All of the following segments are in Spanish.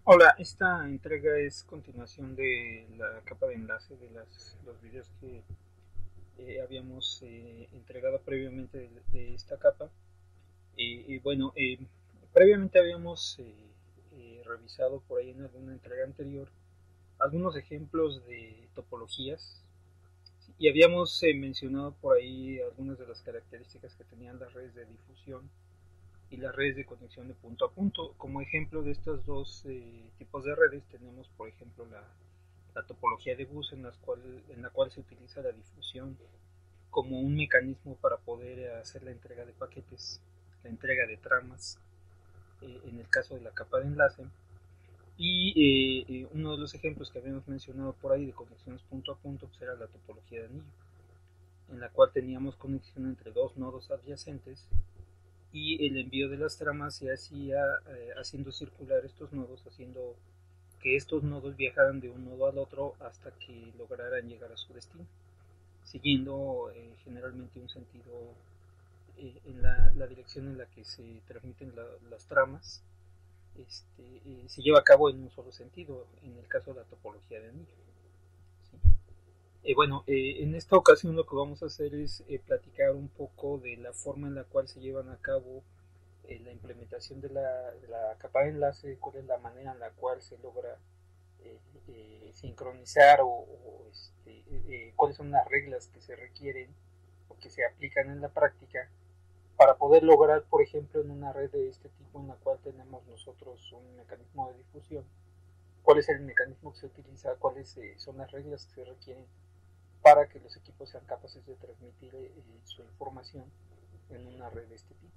Hola, esta entrega es continuación de la capa de enlace de los videos que habíamos entregado previamente de esta capa. Y bueno, previamente habíamos revisado por ahí en alguna entrega anterior algunos ejemplos de topologías y habíamos mencionado por ahí algunas de las características que tenían las redes de difusión y las redes de conexión de punto a punto. Como ejemplo de estos dos tipos de redes tenemos, por ejemplo, la topología de bus en la cual se utiliza la difusión como un mecanismo para poder hacer la entrega de paquetes, la entrega de tramas, en el caso de la capa de enlace. Y uno de los ejemplos que habíamos mencionado por ahí de conexiones punto a punto pues era la topología de anillo, en la cual teníamos conexión entre dos nodos adyacentes y el envío de las tramas se hacía haciendo circular estos nodos, haciendo que estos nodos viajaran de un nodo al otro hasta que lograran llegar a su destino, siguiendo generalmente un sentido en la dirección en la que se transmiten las tramas. Se lleva a cabo en un solo sentido, en el caso de la topología de anillo. ¿Sí? En esta ocasión lo que vamos a hacer es platicar un poco de la forma en la cual se llevan a cabo la implementación de la capa de enlace, cuál es la manera en la cual se logra sincronizar cuáles son las reglas que se requieren o que se aplican en la práctica para poder lograr, por ejemplo, en una red de este tipo en la cual tenemos nosotros un mecanismo de difusión, cuál es el mecanismo que se utiliza, cuáles son las reglas que se requieren para que los equipos sean capaces de transmitir su información en una red de este tipo.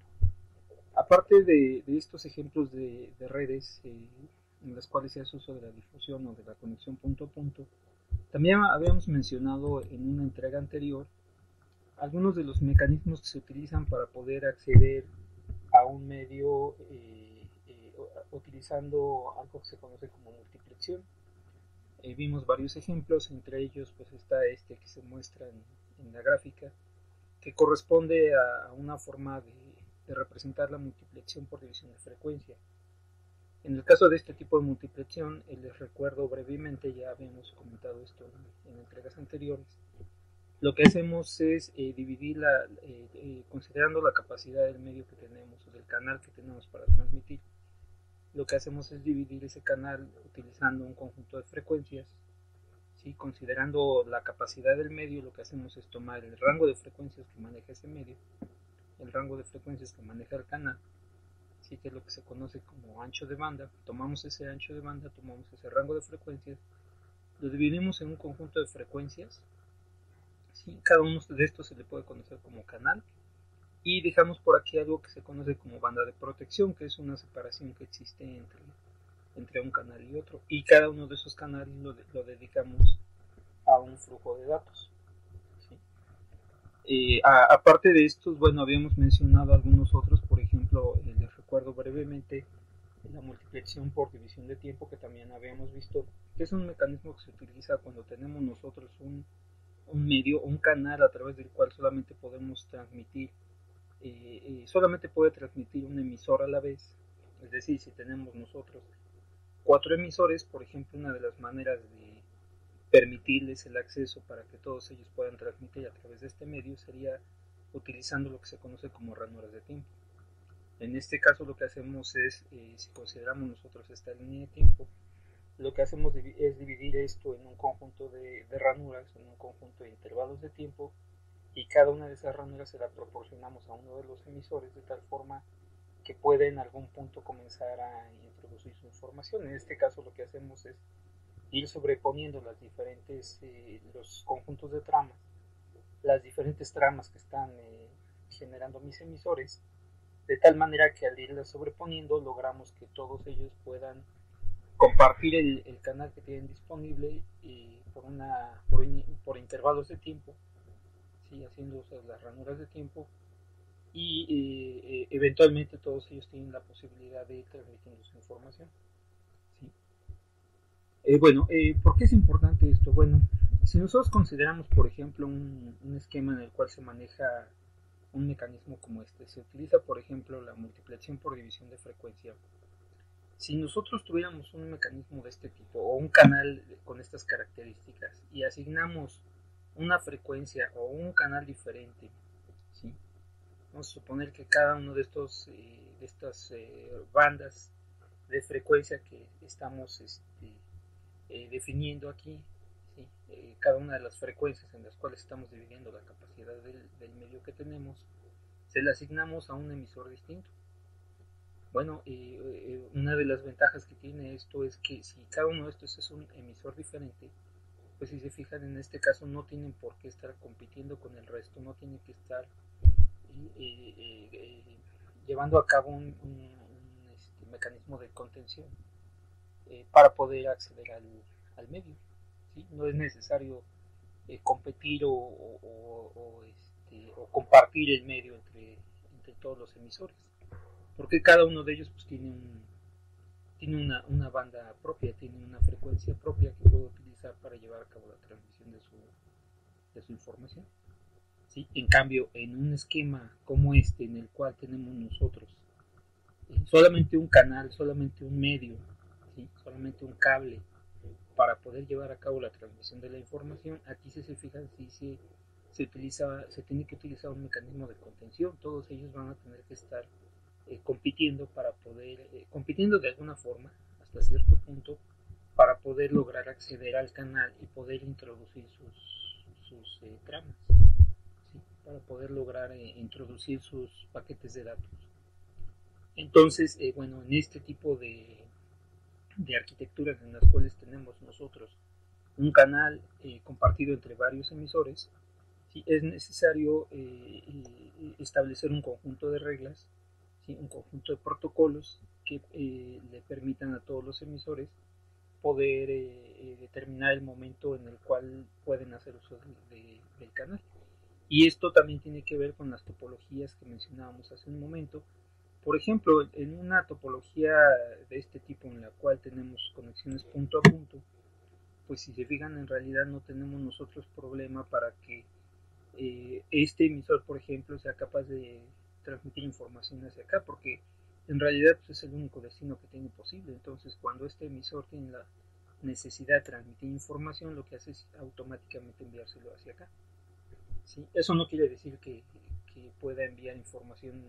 Aparte de estos ejemplos de redes en las cuales se hace uso de la difusión o de la conexión punto a punto, también habíamos mencionado en una entrega anterior algunos de los mecanismos que se utilizan para poder acceder a un medio utilizando algo que se conoce como multiplexión. Vimos varios ejemplos, entre ellos pues está este que se muestra en la gráfica, que corresponde a una forma de representar la multiplexión por división de frecuencia. En el caso de este tipo de multiplexión, les recuerdo brevemente, ya habíamos comentado esto en entregas anteriores, lo que hacemos es considerando la capacidad del medio que tenemos o del canal que tenemos para transmitir, lo que hacemos es dividir ese canal utilizando un conjunto de frecuencias. ¿Sí? Considerando la capacidad del medio, lo que hacemos es tomar el rango de frecuencias que maneja ese medio, el rango de frecuencias que maneja el canal, ¿sí? Que es lo que se conoce como ancho de banda. Tomamos ese ancho de banda, tomamos ese rango de frecuencias, lo dividimos en un conjunto de frecuencias. ¿Sí? Cada uno de estos se le puede conocer como canal. Y dejamos por aquí algo que se conoce como banda de protección, que es una separación que existe entre un canal y otro. Y cada uno de esos canales lo dedicamos a un flujo de datos. ¿Sí? Aparte de estos, bueno, habíamos mencionado algunos otros, por ejemplo, les recuerdo brevemente la multiplicación por división de tiempo que también habíamos visto, que es un mecanismo que se utiliza cuando tenemos nosotros un medio, un canal a través del cual solamente podemos transmitir, solamente puede transmitir un emisor a la vez. Es decir, si tenemos nosotros cuatro emisores, por ejemplo, una de las maneras de permitirles el acceso para que todos ellos puedan transmitir a través de este medio sería utilizando lo que se conoce como ranuras de tiempo. En este caso lo que hacemos es, si consideramos nosotros esta línea de tiempo, lo que hacemos es dividir esto en un conjunto de ranuras, en un conjunto de intervalos de tiempo, y cada una de esas ranuras se la proporcionamos a uno de los emisores de tal forma que pueda en algún punto comenzar a introducir su información. En este caso lo que hacemos es ir sobreponiendo los conjuntos de tramas, las diferentes tramas que están generando mis emisores, de tal manera que al irlas sobreponiendo logramos que todos ellos puedan compartir el canal que tienen disponible por intervalos de tiempo, ¿sí? Haciendo uso de las ranuras de tiempo y eventualmente todos ellos tienen la posibilidad de ir transmitiendo su información. ¿Sí? ¿Por qué es importante esto? Bueno, si nosotros consideramos, por ejemplo, un esquema en el cual se maneja un mecanismo como este, se utiliza, por ejemplo, la multiplicación por división de frecuencia. Si nosotros tuviéramos un mecanismo de este tipo o un canal con estas características y asignamos una frecuencia o un canal diferente, ¿sí? Vamos a suponer que cada uno de estas bandas de frecuencia que estamos definiendo aquí, ¿sí? Cada una de las frecuencias en las cuales estamos dividiendo la capacidad del medio que tenemos, se le asignamos a un emisor distinto. Bueno, una de las ventajas que tiene esto es que si cada uno de estos es un emisor diferente, pues si se fijan en este caso no tienen por qué estar compitiendo con el resto, no tienen que estar llevando a cabo un mecanismo de contención para poder acceder al medio. ¿Sí? No es necesario competir o compartir el medio entre todos los emisores, porque cada uno de ellos pues tiene una banda propia, tiene una frecuencia propia que puede utilizar para llevar a cabo la transmisión de su información. ¿Sí? En cambio, en un esquema como este, en el cual tenemos nosotros solamente un canal, solamente un medio, ¿sí? Solamente un cable para poder llevar a cabo la transmisión de la información, aquí si se fijan, sí se tiene que utilizar un mecanismo de contención, todos ellos van a tener que estar compitiendo para poder, compitiendo de alguna forma, hasta cierto punto, para poder lograr acceder al canal y poder introducir sus tramas, ¿sí? Para poder lograr introducir sus paquetes de datos. Entonces, bueno, en este tipo de arquitecturas en las cuales tenemos nosotros un canal compartido entre varios emisores, ¿sí? Es necesario establecer un conjunto de reglas, ¿sí? Un conjunto de protocolos que le permitan a todos los emisores poder determinar el momento en el cual pueden hacer uso del canal. Y esto también tiene que ver con las topologías que mencionábamos hace un momento. Por ejemplo, en una topología de este tipo en la cual tenemos conexiones punto a punto, pues si se fijan en realidad no tenemos nosotros problema para que este emisor, por ejemplo, sea capaz de transmitir información hacia acá, porque en realidad pues, es el único destino que tiene posible. Entonces, cuando este emisor tiene la necesidad de transmitir información, lo que hace es automáticamente enviárselo hacia acá. ¿Sí? Eso no quiere decir que pueda enviar información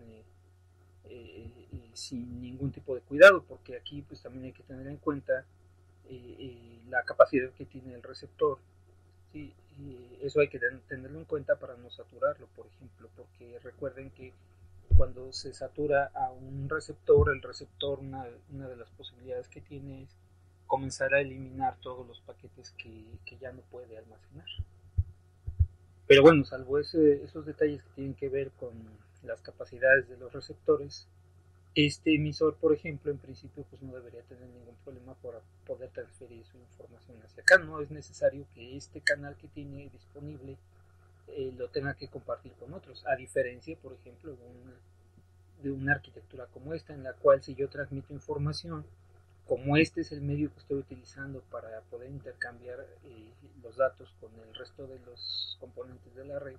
sin ningún tipo de cuidado, porque aquí pues también hay que tener en cuenta la capacidad que tiene el receptor. Sí, y eso hay que tenerlo en cuenta para no saturarlo, por ejemplo, porque recuerden que cuando se satura a un receptor, el receptor una de las posibilidades que tiene es comenzar a eliminar todos los paquetes que ya no puede almacenar. Pero bueno, salvo esos detalles que tienen que ver con las capacidades de los receptores, este emisor, por ejemplo, en principio pues no debería tener ningún problema para poder transferir su información hacia acá. No es necesario que este canal que tiene disponible lo tenga que compartir con otros, a diferencia, por ejemplo, de una arquitectura como esta, en la cual si yo transmito información, como este es el medio que estoy utilizando para poder intercambiar los datos con el resto de los componentes de la red,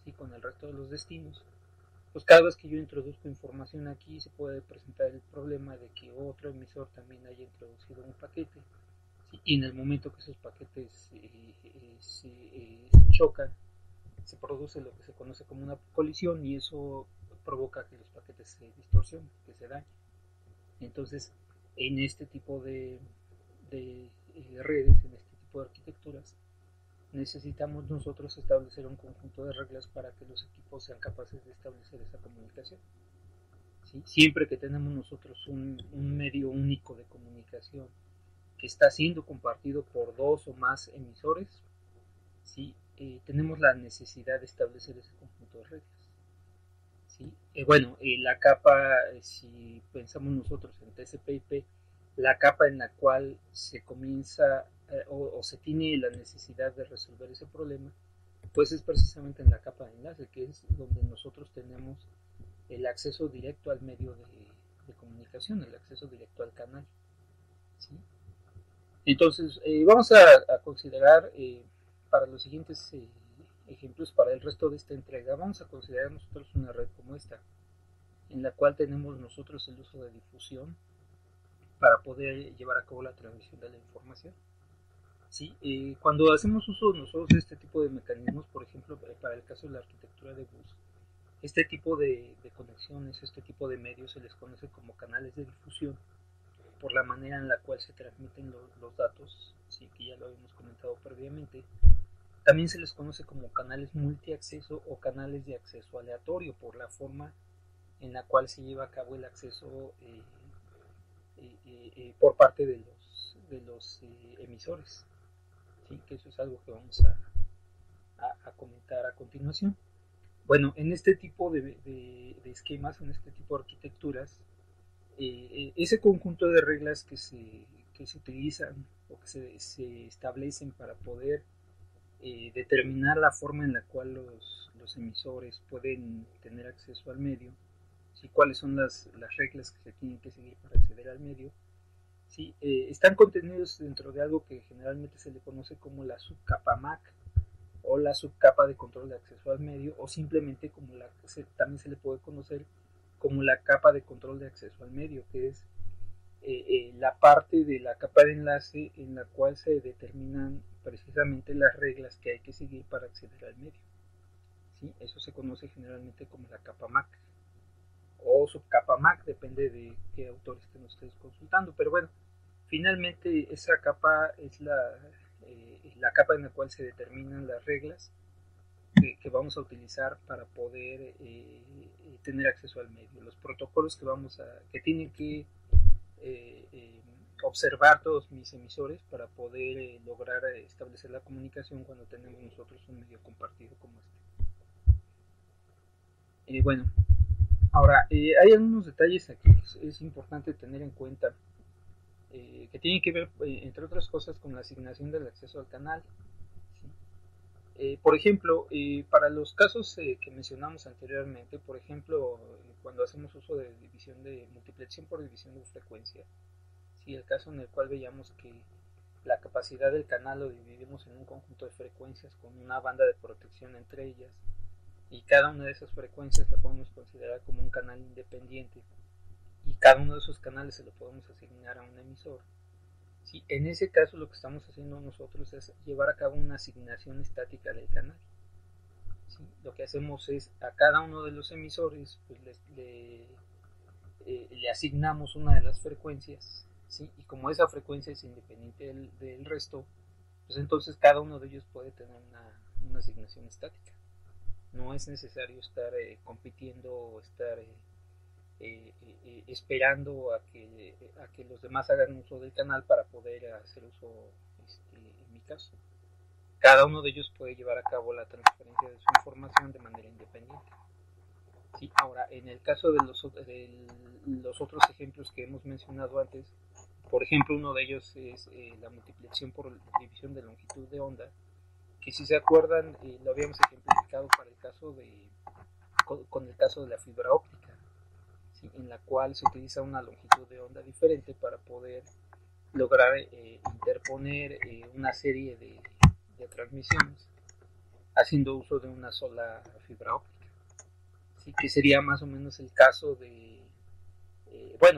¿sí? Con el resto de los destinos, pues cada vez que yo introduzco información aquí se puede presentar el problema de que otro emisor también haya introducido un paquete, ¿sí? Y en el momento que esos paquetes se chocan, se produce lo que se conoce como una colisión y eso provoca que los paquetes se distorsionen, que se dañen. Entonces, en este tipo de redes, en este tipo de arquitecturas, necesitamos nosotros establecer un conjunto de reglas para que los equipos sean capaces de establecer esa comunicación. ¿Sí? Siempre que tenemos nosotros un medio único de comunicación que está siendo compartido por dos o más emisores, ¿sí? Tenemos la necesidad de establecer ese conjunto de reglas. ¿Sí? Bueno, la capa, si pensamos nosotros en TCP/IP, la capa en la cual se comienza o se tiene la necesidad de resolver ese problema, pues es precisamente en la capa de enlace, que es donde nosotros tenemos el acceso directo al medio de comunicación, el acceso directo al canal. ¿Sí? Entonces, vamos a considerar para los siguientes ejemplos, para el resto de esta entrega, vamos a considerar nosotros una red como esta, en la cual tenemos nosotros el uso de difusión, para poder llevar a cabo la transmisión de la información. ¿Sí? Cuando hacemos uso nosotros de este tipo de mecanismos, por ejemplo, para el caso de la arquitectura de bus, este tipo de conexiones, este tipo de medios se les conoce como canales de difusión por la manera en la cual se transmiten los datos, sí, que ya lo habíamos comentado previamente. También se les conoce como canales multiacceso o canales de acceso aleatorio por la forma en la cual se lleva a cabo el acceso por parte de los emisores. ¿Sí? Que eso es algo que vamos a comentar a continuación. Bueno, en este tipo de esquemas, en este tipo de arquitecturas, ese conjunto de reglas que se utilizan o que se establecen para poder determinar la forma en la cual los emisores pueden tener acceso al medio, ¿sí? Cuáles son las reglas que se tienen que seguir para acceder al medio, ¿sí? Están contenidos dentro de algo que generalmente se le conoce como la subcapa MAC o la subcapa de control de acceso al medio, o simplemente como también se le puede conocer como la capa de control de acceso al medio, que es la parte de la capa de enlace en la cual se determinan precisamente las reglas que hay que seguir para acceder al medio. ¿Sí? Eso se conoce generalmente como la capa MAC o subcapa MAC, depende de qué autor estén ustedes consultando, pero bueno, finalmente esa capa es la capa en la cual se determinan las reglas que vamos a utilizar para poder tener acceso al medio, los protocolos que tienen que observar todos mis emisores para poder lograr establecer la comunicación cuando tenemos nosotros un medio compartido como este. Bueno, ahora hay algunos detalles aquí que es importante tener en cuenta, que tienen que ver, entre otras cosas, con la asignación del acceso al canal. ¿Sí? Por ejemplo, para los casos que mencionamos anteriormente, por ejemplo, cuando hacemos uso de división de multiplexación por división de frecuencia, ¿sí? El caso en el cual veíamos que la capacidad del canal lo dividimos en un conjunto de frecuencias con una banda de protección entre ellas, y cada una de esas frecuencias la podemos considerar como un canal independiente, y cada uno de esos canales se lo podemos asignar a un emisor. Sí, en ese caso lo que estamos haciendo nosotros es llevar a cabo una asignación estática del canal. ¿Sí? Lo que hacemos es a cada uno de los emisores pues le asignamos una de las frecuencias, ¿sí? Y como esa frecuencia es independiente del resto, pues entonces cada uno de ellos puede tener una asignación estática. No es necesario estar compitiendo o estar esperando a que los demás hagan uso del canal para poder hacer uso, en mi caso. Cada uno de ellos puede llevar a cabo la transferencia de su información de manera independiente. Sí, ahora, en el caso de los otros ejemplos que hemos mencionado antes, por ejemplo, uno de ellos es la multiplicación por división de longitud de onda, que si se acuerdan, lo habíamos ejemplificado para el caso con el caso de la fibra óptica, ¿sí? En la cual se utiliza una longitud de onda diferente para poder lograr interponer una serie de transmisiones haciendo uso de una sola fibra óptica. ¿Sí? Que sería más o menos el caso de,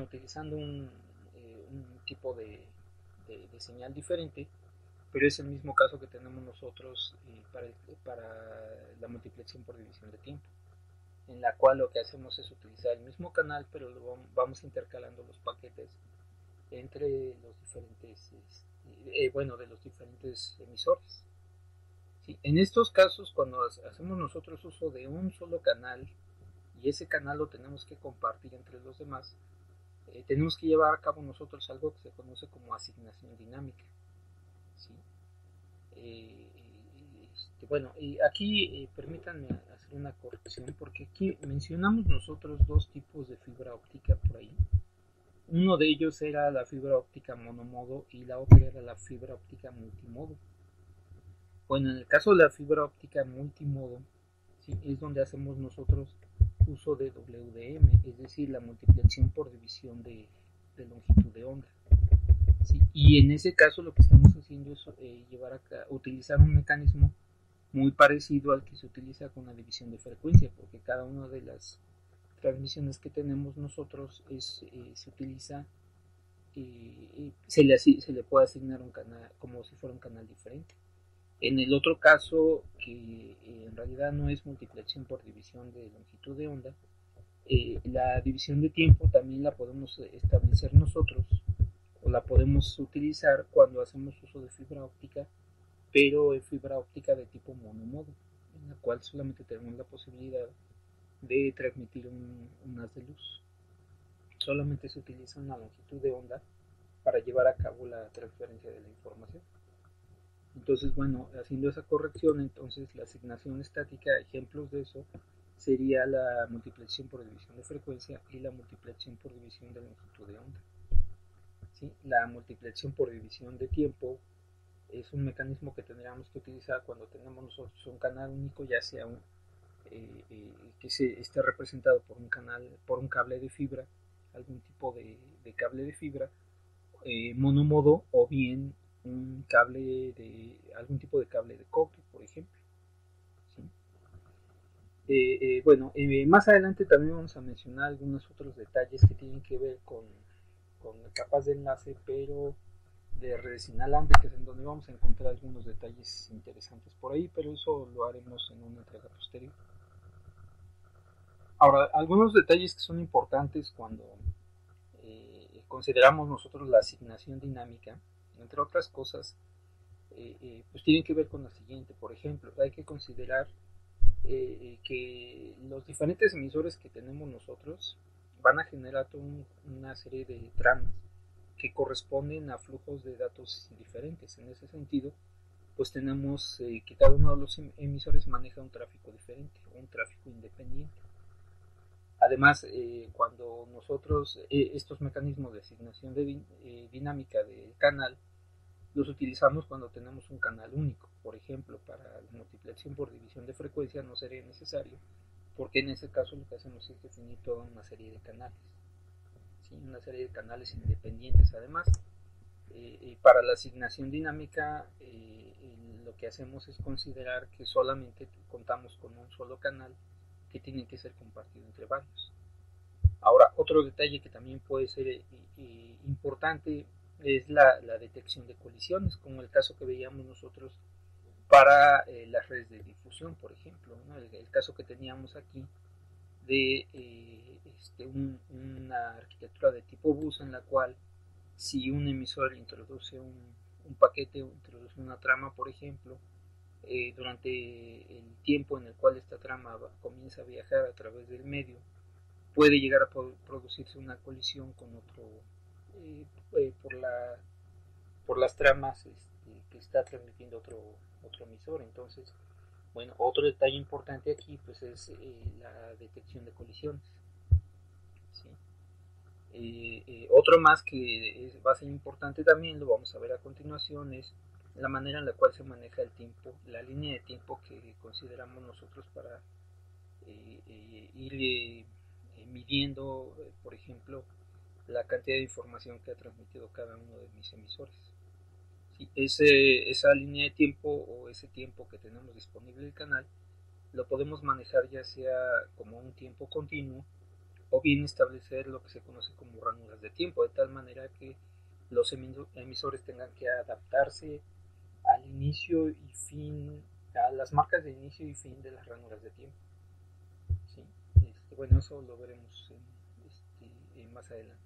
utilizando un tipo de señal diferente, pero es el mismo caso que tenemos nosotros para la multiplicación por división de tiempo, en la cual lo que hacemos es utilizar el mismo canal, pero vamos intercalando los paquetes entre los diferentes, de los diferentes emisores. ¿Sí? En estos casos, cuando hacemos nosotros uso de un solo canal y ese canal lo tenemos que compartir entre los demás, tenemos que llevar a cabo nosotros algo que se conoce como asignación dinámica. ¿Sí? Aquí permítanme hacer una corrección, porque aquí mencionamos nosotros dos tipos de fibra óptica por ahí. Uno de ellos era la fibra óptica monomodo y la otra era la fibra óptica multimodo. Bueno, en el caso de la fibra óptica multimodo, ¿sí? Es donde hacemos nosotros uso de WDM, es decir, la multiplicación por división de longitud de onda. ¿Sí? Y en ese caso lo que estamos haciendo es utilizar un mecanismo muy parecido al que se utiliza con la división de frecuencia, porque cada una de las transmisiones que tenemos nosotros se utiliza se le puede asignar un canal como si fuera un canal diferente. En el otro caso, que en realidad no es multiplicación por división de longitud de onda, la división de tiempo también la podemos establecer nosotros o la podemos utilizar cuando hacemos uso de fibra óptica, pero en fibra óptica de tipo monomodo, en la cual solamente tenemos la posibilidad de transmitir un haz de luz. Solamente se utiliza una longitud de onda para llevar a cabo la transferencia de la información. Entonces, bueno, haciendo esa corrección, entonces la asignación estática, ejemplos de eso, sería la multiplicación por división de frecuencia y la multiplicación por división de longitud de onda. ¿Sí? La multiplicación por división de tiempo es un mecanismo que tendríamos que utilizar cuando tenemos nosotros un canal único, ya sea que esté representado por por un cable de fibra, algún tipo de cable de fibra, monomodo, o bien un cable algún tipo de cable de cobre, por ejemplo. ¿Sí? Bueno, más adelante también vamos a mencionar algunos otros detalles que tienen que ver con capas de enlace, pero de redes inalámbricas, en donde vamos a encontrar algunos detalles interesantes por ahí, pero eso lo haremos en una entrega posterior. Ahora, algunos detalles que son importantes cuando consideramos nosotros la asignación dinámica, entre otras cosas, pues tienen que ver con lo siguiente. Por ejemplo, hay que considerar que los diferentes emisores que tenemos nosotros van a generar una serie de tramas que corresponden a flujos de datos diferentes. En ese sentido, pues tenemos que cada uno de los emisores maneja un tráfico diferente, un tráfico independiente. Además, cuando nosotros estos mecanismos de asignación dinámica del canal los utilizamos cuando tenemos un canal único. Por ejemplo, para la multiplicación por división de frecuencia no sería necesario, porque en ese caso lo que hacemos es definir toda una serie de canales, ¿sí? Una serie de canales independientes. Además, para la asignación dinámica, lo que hacemos es considerar que solamente contamos con un solo canal que tiene que ser compartido entre varios. Ahora, otro detalle que también puede ser importante es la detección de colisiones, como el caso que veíamos nosotros para las redes de difusión, por ejemplo, ¿no? El caso que teníamos aquí de una arquitectura de tipo bus, en la cual si un emisor introduce un paquete o introduce una trama, por ejemplo, durante el tiempo en el cual esta trama comienza a viajar a través del medio, puede llegar a producirse una colisión con otro por las tramas que está transmitiendo otro emisor. Entonces, bueno, otro detalle importante aquí pues es la detección de colisiones. ¿Sí? Otro más que va a ser importante también, lo vamos a ver a continuación, es la manera en la cual se maneja el tiempo, la línea de tiempo que consideramos nosotros para ir midiendo, por ejemplo, la cantidad de información que ha transmitido cada uno de mis emisores. ¿Sí? Esa línea de tiempo o ese tiempo que tenemos disponible en el canal lo podemos manejar ya sea como un tiempo continuo o bien establecer lo que se conoce como ranuras de tiempo, de tal manera que los emisores tengan que adaptarse al inicio y fin, a las marcas de inicio y fin de las ranuras de tiempo. ¿Sí? Bueno, eso lo veremos más adelante.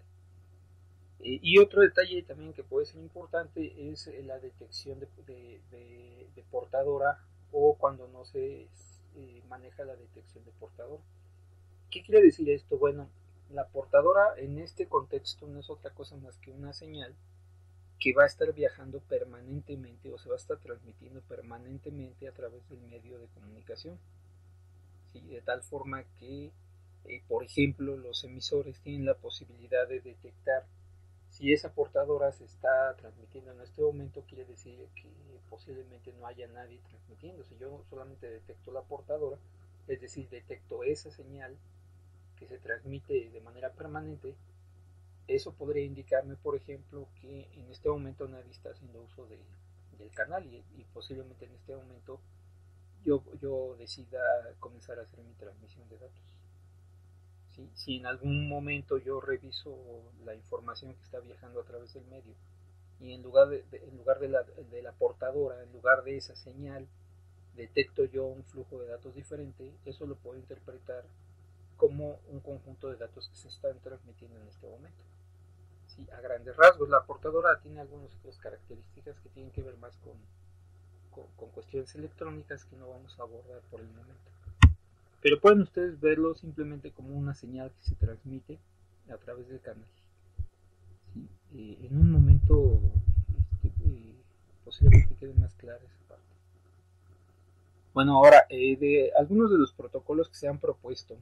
Y otro detalle también que puede ser importante es la detección de portadora, o cuando no se maneja la detección de portadora. ¿Qué quiere decir esto? Bueno, la portadora en este contexto no es otra cosa más que una señal que va a estar viajando permanentemente o se va a estar transmitiendo permanentemente a través del medio de comunicación. ¿Sí? De tal forma que, por ejemplo, los emisores tienen la posibilidad de detectar si esa portadora se está transmitiendo en este momento. Quiere decir que posiblemente no haya nadie transmitiendo. Si yo solamente detecto la portadora, es decir, detecto esa señal que se transmite de manera permanente, eso podría indicarme, por ejemplo, que en este momento nadie está haciendo uso del canal, y posiblemente en este momento yo decida comenzar a hacer mi transmisión de datos. ¿sí? Si en algún momento yo reviso la información que está viajando a través del medio y en lugar de la portadora, en lugar de esa señal, detecto yo un flujo de datos diferente, eso lo puedo interpretar como un conjunto de datos que se están transmitiendo en este momento. Sí, a grandes rasgos, la portadora tiene algunas otras características que tienen que ver más con cuestiones electrónicas que no vamos a abordar por el momento. Pero pueden ustedes verlo simplemente como una señal que se transmite a través del canal. ¿Sí? En un momento posiblemente quede más clara esa parte. Bueno, ahora, de algunos de los protocolos que se han propuesto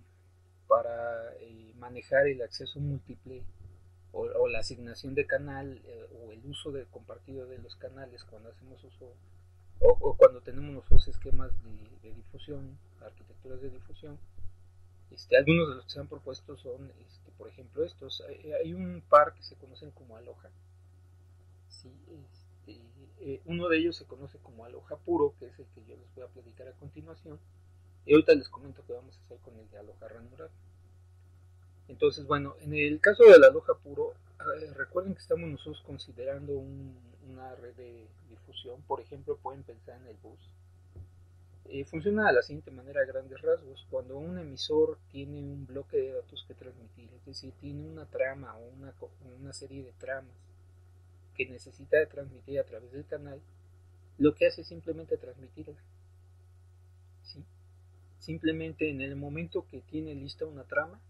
para manejar el acceso múltiple o la asignación de canal o el uso de compartido de los canales cuando hacemos uso o cuando tenemos nosotros esquemas de difusión, arquitecturas de difusión, algunos de los que se han propuesto son, por ejemplo, estos. Hay un par que se conocen como Aloha. ¿Sí? Uno de ellos se conoce como Aloha puro, que es el que yo les voy a platicar a continuación. Y ahorita les comento qué vamos a hacer con el de Aloha ranurado. Entonces, bueno, en el caso del Aloha puro, recuerden que estamos nosotros considerando una red de difusión. Por ejemplo, pueden pensar en el bus. Funciona de la siguiente manera a grandes rasgos. Cuando un emisor tiene un bloque de datos que transmitir, es decir, tiene una trama o una serie de tramas que necesita de transmitir a través del canal, lo que hace es simplemente transmitirla. ¿Sí? Simplemente en el momento que tiene lista una trama,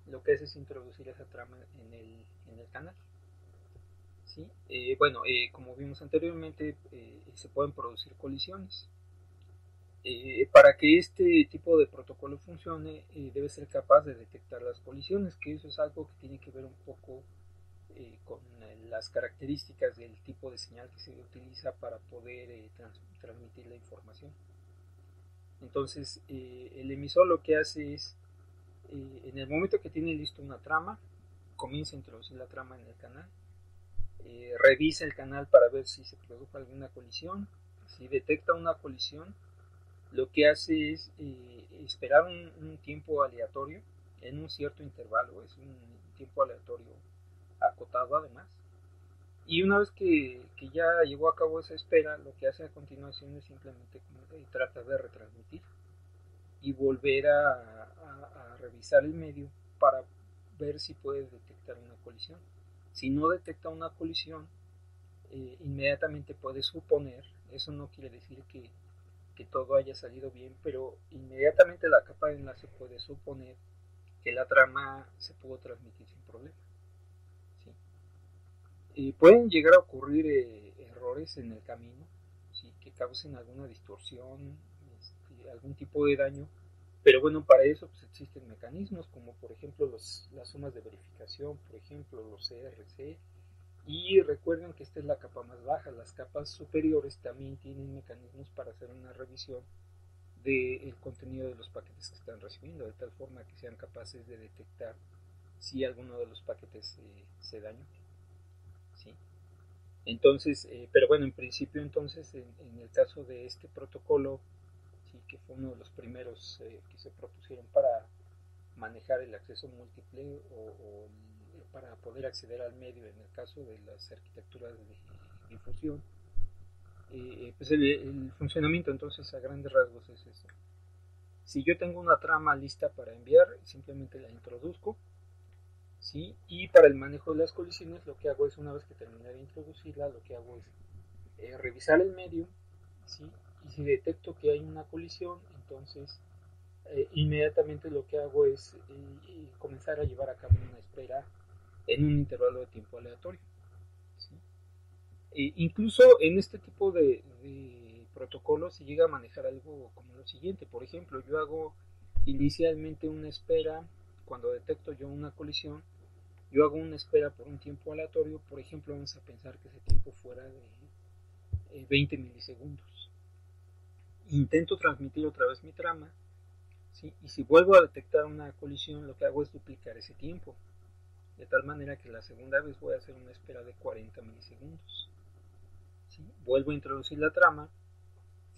lo que hace es introducir esa trama en el canal. ¿Sí? Bueno, como vimos anteriormente, se pueden producir colisiones. Para que este tipo de protocolo funcione, debe ser capaz de detectar las colisiones, que eso es algo que tiene que ver un poco con las características del tipo de señal que se utiliza para poder transmitir la información. Entonces, el emisor lo que hace es, en el momento que tiene listo una trama, comienza a introducir la trama en el canal, revisa el canal para ver si se produjo alguna colisión. Si detecta una colisión, lo que hace es esperar un tiempo aleatorio en un cierto intervalo, es un tiempo aleatorio acotado además. Y una vez que ya llevó a cabo esa espera, lo que hace a continuación es simplemente tratar de retransmitir y volver a revisar el medio para ver si puede detectar una colisión. Si no detecta una colisión, inmediatamente puede suponer, eso no quiere decir que todo haya salido bien, pero inmediatamente la capa de enlace puede suponer que la trama se pudo transmitir sin problema. ¿Sí? Pueden llegar a ocurrir errores en el camino, ¿sí? Que causen alguna distorsión, algún tipo de daño, pero bueno, para eso pues, existen mecanismos como por ejemplo las sumas de verificación, por ejemplo los CRC, y recuerden que esta es la capa más baja. Las capas superiores también tienen mecanismos para hacer una revisión del contenido de los paquetes que están recibiendo, de tal forma que sean capaces de detectar si alguno de los paquetes se dañó. ¿Sí? Entonces, pero bueno, en principio entonces, en el caso de este protocolo, sí, que fue uno de los primeros que se propusieron para manejar el acceso múltiple o para poder acceder al medio en el caso de las arquitecturas de difusión, pues el funcionamiento entonces a grandes rasgos es eso. Si yo tengo una trama lista para enviar, simplemente la introduzco, ¿sí? Y para el manejo de las colisiones lo que hago es, una vez que terminé de introducirla, lo que hago es revisar el medio, ¿sí? Y si detecto que hay una colisión, entonces inmediatamente lo que hago es comenzar a llevar a cabo una espera en un intervalo de tiempo aleatorio. ¿Sí? Incluso en este tipo de protocolos se llega a manejar algo como lo siguiente. Por ejemplo, yo hago inicialmente una espera cuando detecto yo una colisión. Yo hago una espera por un tiempo aleatorio. Por ejemplo, vamos a pensar que ese tiempo fuera de 20 milisegundos. Intento transmitir otra vez mi trama, ¿sí? Y si vuelvo a detectar una colisión, lo que hago es duplicar ese tiempo, de tal manera que la segunda vez voy a hacer una espera de 40 milisegundos. ¿Sí? Vuelvo a introducir la trama,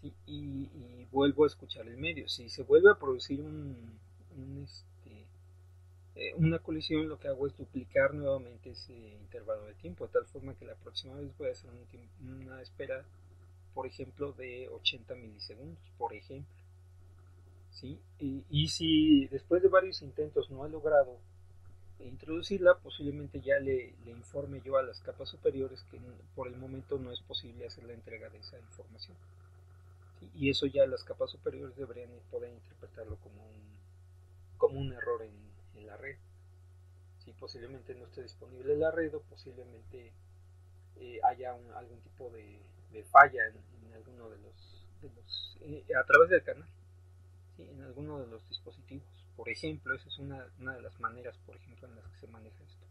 ¿sí? Y vuelvo a escuchar el medio. Si se vuelve a producir un una colisión, lo que hago es duplicar nuevamente ese intervalo de tiempo, de tal forma que la próxima vez voy a hacer una espera, por ejemplo, de 80 milisegundos, por ejemplo. ¿Sí? Y si después de varios intentos no he logrado introducirla, posiblemente ya le informe yo a las capas superiores que por el momento no es posible hacer la entrega de esa información. ¿Sí? Y eso ya las capas superiores deberían poder interpretarlo como un error en la red. ¿Sí? Posiblemente no esté disponible la red o posiblemente haya algún tipo de falla en alguno de los a través del canal. ¿Sí? En alguno de los dispositivos. Por ejemplo, esa es una de las maneras, por ejemplo, en las que se maneja esto.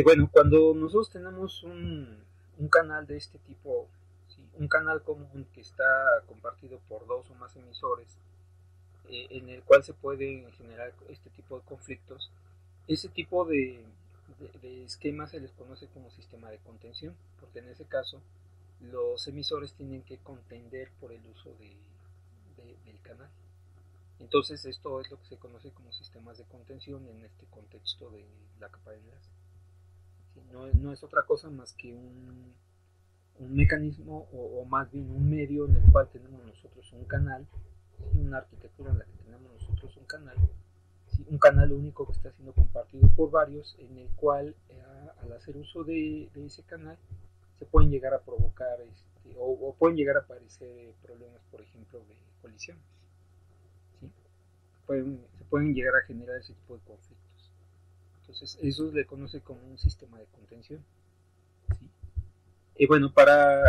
Bueno, cuando nosotros tenemos un canal de este tipo, ¿sí? Un canal común que está compartido por dos o más emisores, en el cual se pueden generar este tipo de conflictos, ese tipo de esquemas se les conoce como sistema de contención, porque en ese caso los emisores tienen que contender por el uso del canal. Entonces esto es lo que se conoce como sistemas de contención en este contexto de la capa de enlace. ¿Sí? No es otra cosa más que un mecanismo o más bien un medio en el cual tenemos nosotros un canal, ¿sí? Una arquitectura en la que tenemos nosotros un canal, ¿sí? Un canal único que está siendo compartido por varios, en el cual al hacer uso de ese canal se pueden llegar a provocar o pueden llegar a aparecer problemas, por ejemplo, de colisiones. ¿Sí? Se pueden llegar a generar ese tipo de conflictos. Entonces, eso se le conoce como un sistema de contención. ¿Sí? Y bueno, para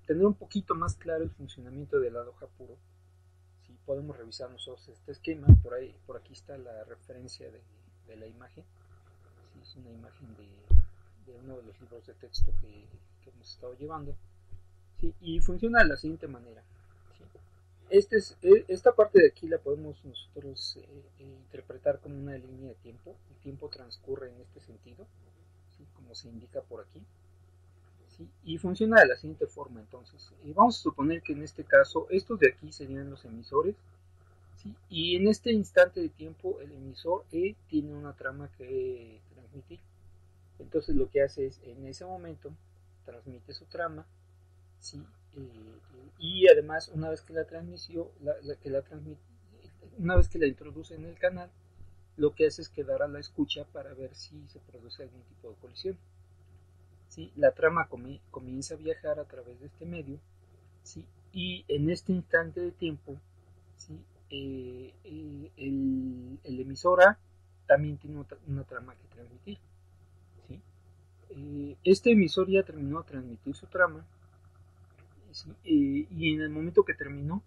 tener un poquito más claro el funcionamiento del Aloha Puro, ¿sí? Podemos revisar nosotros este esquema. Por aquí está la referencia de la imagen. ¿Sí? Es una imagen de uno de los libros de texto que hemos estado llevando. ¿Sí? Y funciona de la siguiente manera. ¿Sí? Esta parte de aquí la podemos nosotros interpretar como una línea de tiempo. El tiempo transcurre en este sentido, ¿sí? Como se indica por aquí. ¿Sí? Y funciona de la siguiente forma. Entonces, vamos a suponer que en este caso estos de aquí serían los emisores. ¿Sí? Y en este instante de tiempo el emisor E tiene una trama que transmitir. Entonces lo que hace es en ese momento transmite su trama. ¿Sí? Y además una vez que la transmitió, una vez que la introduce en el canal, lo que hace es quedar a la escucha para ver si se produce algún tipo de colisión. ¿Sí? La trama comienza a viajar a través de este medio, ¿sí? Y en este instante de tiempo, ¿sí? El emisor A también tiene una trama que transmitir. ¿Sí? Este emisor ya terminó de transmitir su trama, ¿sí? Y en el momento que terminó,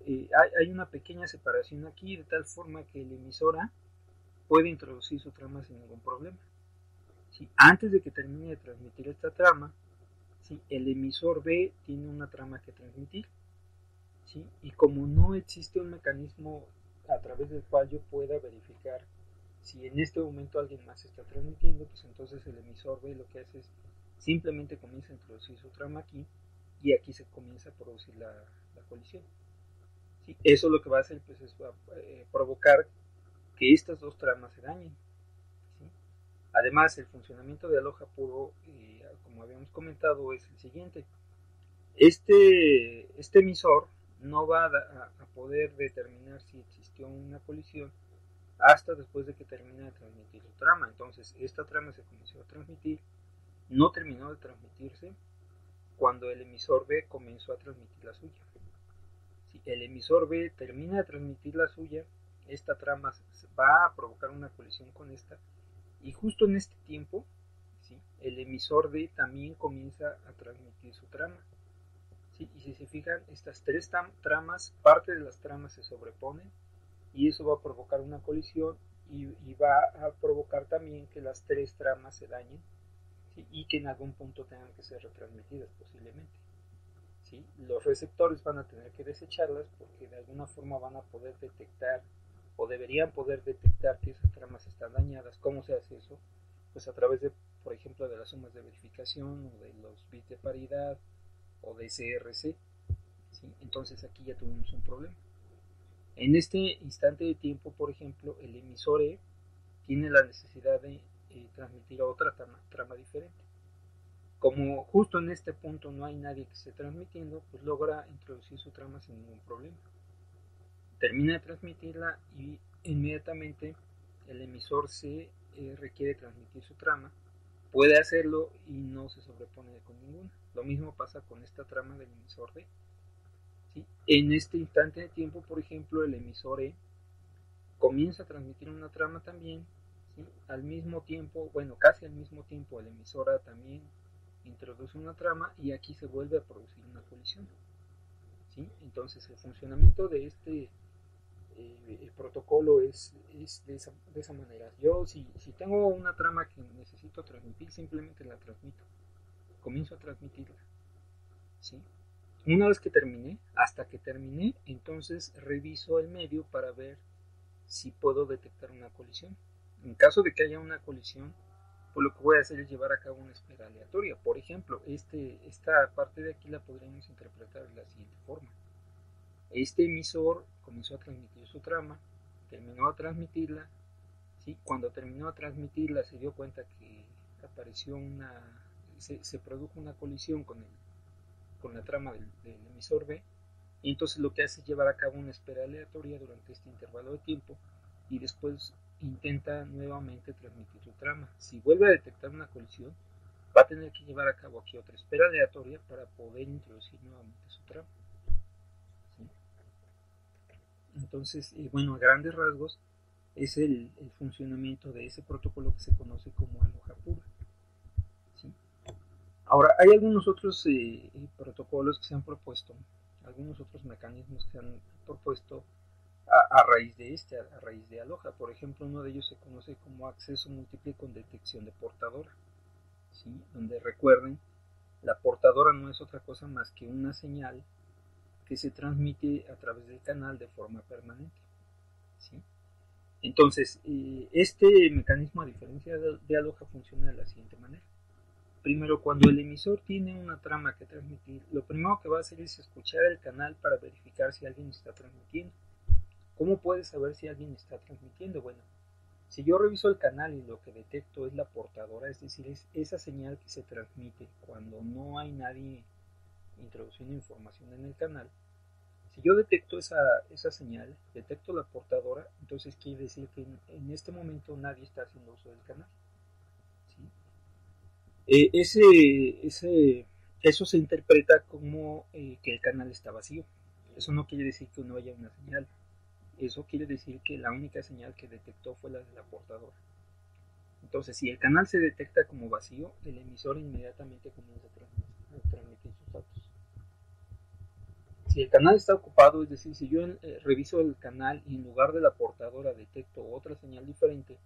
hay una pequeña separación aquí, de tal forma que el emisor A puede introducir su trama sin ningún problema. ¿Sí? Antes de que termine de transmitir esta trama, ¿sí? El emisor B tiene una trama que transmitir. ¿Sí? Y como no existe un mecanismo a través del cual yo pueda verificar si en este momento alguien más está transmitiendo, pues entonces el emisor B lo que hace es simplemente comienza a introducir su trama aquí y aquí se comienza a producir la colisión. ¿Sí? Eso lo que va a hacer pues, es provocar que estas dos tramas se dañen. ¿Sí? Además, el funcionamiento de Aloha Puro, como habíamos comentado, es el siguiente. Este emisor no va a poder determinar si existió una colisión hasta después de que termine de transmitir su trama. Entonces, esta trama se comenzó a transmitir, no terminó de transmitirse cuando el emisor B comenzó a transmitir la suya. Si el emisor B termina de transmitir la suya, esta trama va a provocar una colisión con esta, y justo en este tiempo, ¿sí? El emisor D también comienza a transmitir su trama. ¿Sí? Y si se fijan, estas tres tramas, parte de las tramas se sobreponen y eso va a provocar una colisión y va a provocar también que las tres tramas se dañen, ¿sí? Y que en algún punto tengan que ser retransmitidas posiblemente. ¿Sí? Los receptores van a tener que desecharlas porque de alguna forma van a poder detectar o deberían poder detectar que esas tramas están dañadas. ¿Cómo se hace eso? Pues a través de, por ejemplo, de las sumas de verificación o de los bits de paridad o de CRC. ¿Sí? Entonces aquí ya tuvimos un problema. En este instante de tiempo, por ejemplo, el emisor E tiene la necesidad de transmitir a otra trama diferente. Como justo en este punto no hay nadie que esté transmitiendo, pues logra introducir su trama sin ningún problema. Termina de transmitirla y inmediatamente el emisor C requiere transmitir su trama. Puede hacerlo y no se sobrepone con ninguna. Lo mismo pasa con esta trama del emisor D. ¿Sí? En este instante de tiempo, por ejemplo, el emisor E comienza a transmitir una trama también. ¿Sí? Al mismo tiempo, bueno, casi al mismo tiempo, el emisor A también introduce una trama y aquí se vuelve a producir una colisión. ¿Sí? Entonces el funcionamiento de este el protocolo es de esa manera. Yo si tengo una trama que necesito transmitir, simplemente la transmito. Comienzo a transmitirla. ¿Sí? Una vez que terminé, hasta que terminé, entonces reviso el medio para ver si puedo detectar una colisión. En caso de que haya una colisión, pues lo que voy a hacer es llevar a cabo una espera aleatoria. Por ejemplo, esta parte de aquí la podríamos interpretar de la siguiente forma. Este emisor comenzó a transmitir su trama, terminó de transmitirla, ¿sí? Cuando terminó de transmitirla se dio cuenta que apareció se produjo una colisión con la trama del emisor B, y entonces lo que hace es llevar a cabo una espera aleatoria durante este intervalo de tiempo y después intenta nuevamente transmitir su trama. Si vuelve a detectar una colisión, va a tener que llevar a cabo aquí otra espera aleatoria para poder introducir nuevamente su trama. ¿Sí? Entonces, bueno, a grandes rasgos es el funcionamiento de ese protocolo que se conoce como aloja pura. ¿Sí? Ahora, hay algunos otros protocolos que se han propuesto, algunos otros mecanismos que se han propuesto a raíz de a raíz de aloja. Por ejemplo, uno de ellos se conoce como acceso múltiple con detección de portadora. ¿Sí? Donde recuerden, la portadora no es otra cosa más que una señal que se transmite a través del canal de forma permanente. ¿Sí? Entonces, este mecanismo, a diferencia de aloja, funciona de la siguiente manera. Primero, cuando el emisor tiene una trama que transmitir, lo primero que va a hacer es escuchar el canal para verificar si alguien está transmitiendo. ¿Cómo puedes saber si alguien está transmitiendo? Bueno, si yo reviso el canal y lo que detecto es la portadora, es decir, es esa señal que se transmite cuando no hay nadie introduciendo información en el canal. Si yo detecto esa señal, detecto la portadora, entonces quiere decir que en este momento nadie está haciendo uso del canal. ¿Sí? Eso se interpreta como que el canal está vacío. Eso no quiere decir que no haya una señal. Eso quiere decir que la única señal que detectó fue la de la portadora. Entonces, si el canal se detecta como vacío, el emisor inmediatamente comienza a transmitir sus datos. Si el canal está ocupado, es decir, si yo reviso el canal y en lugar de la portadora detecto otra señal diferente,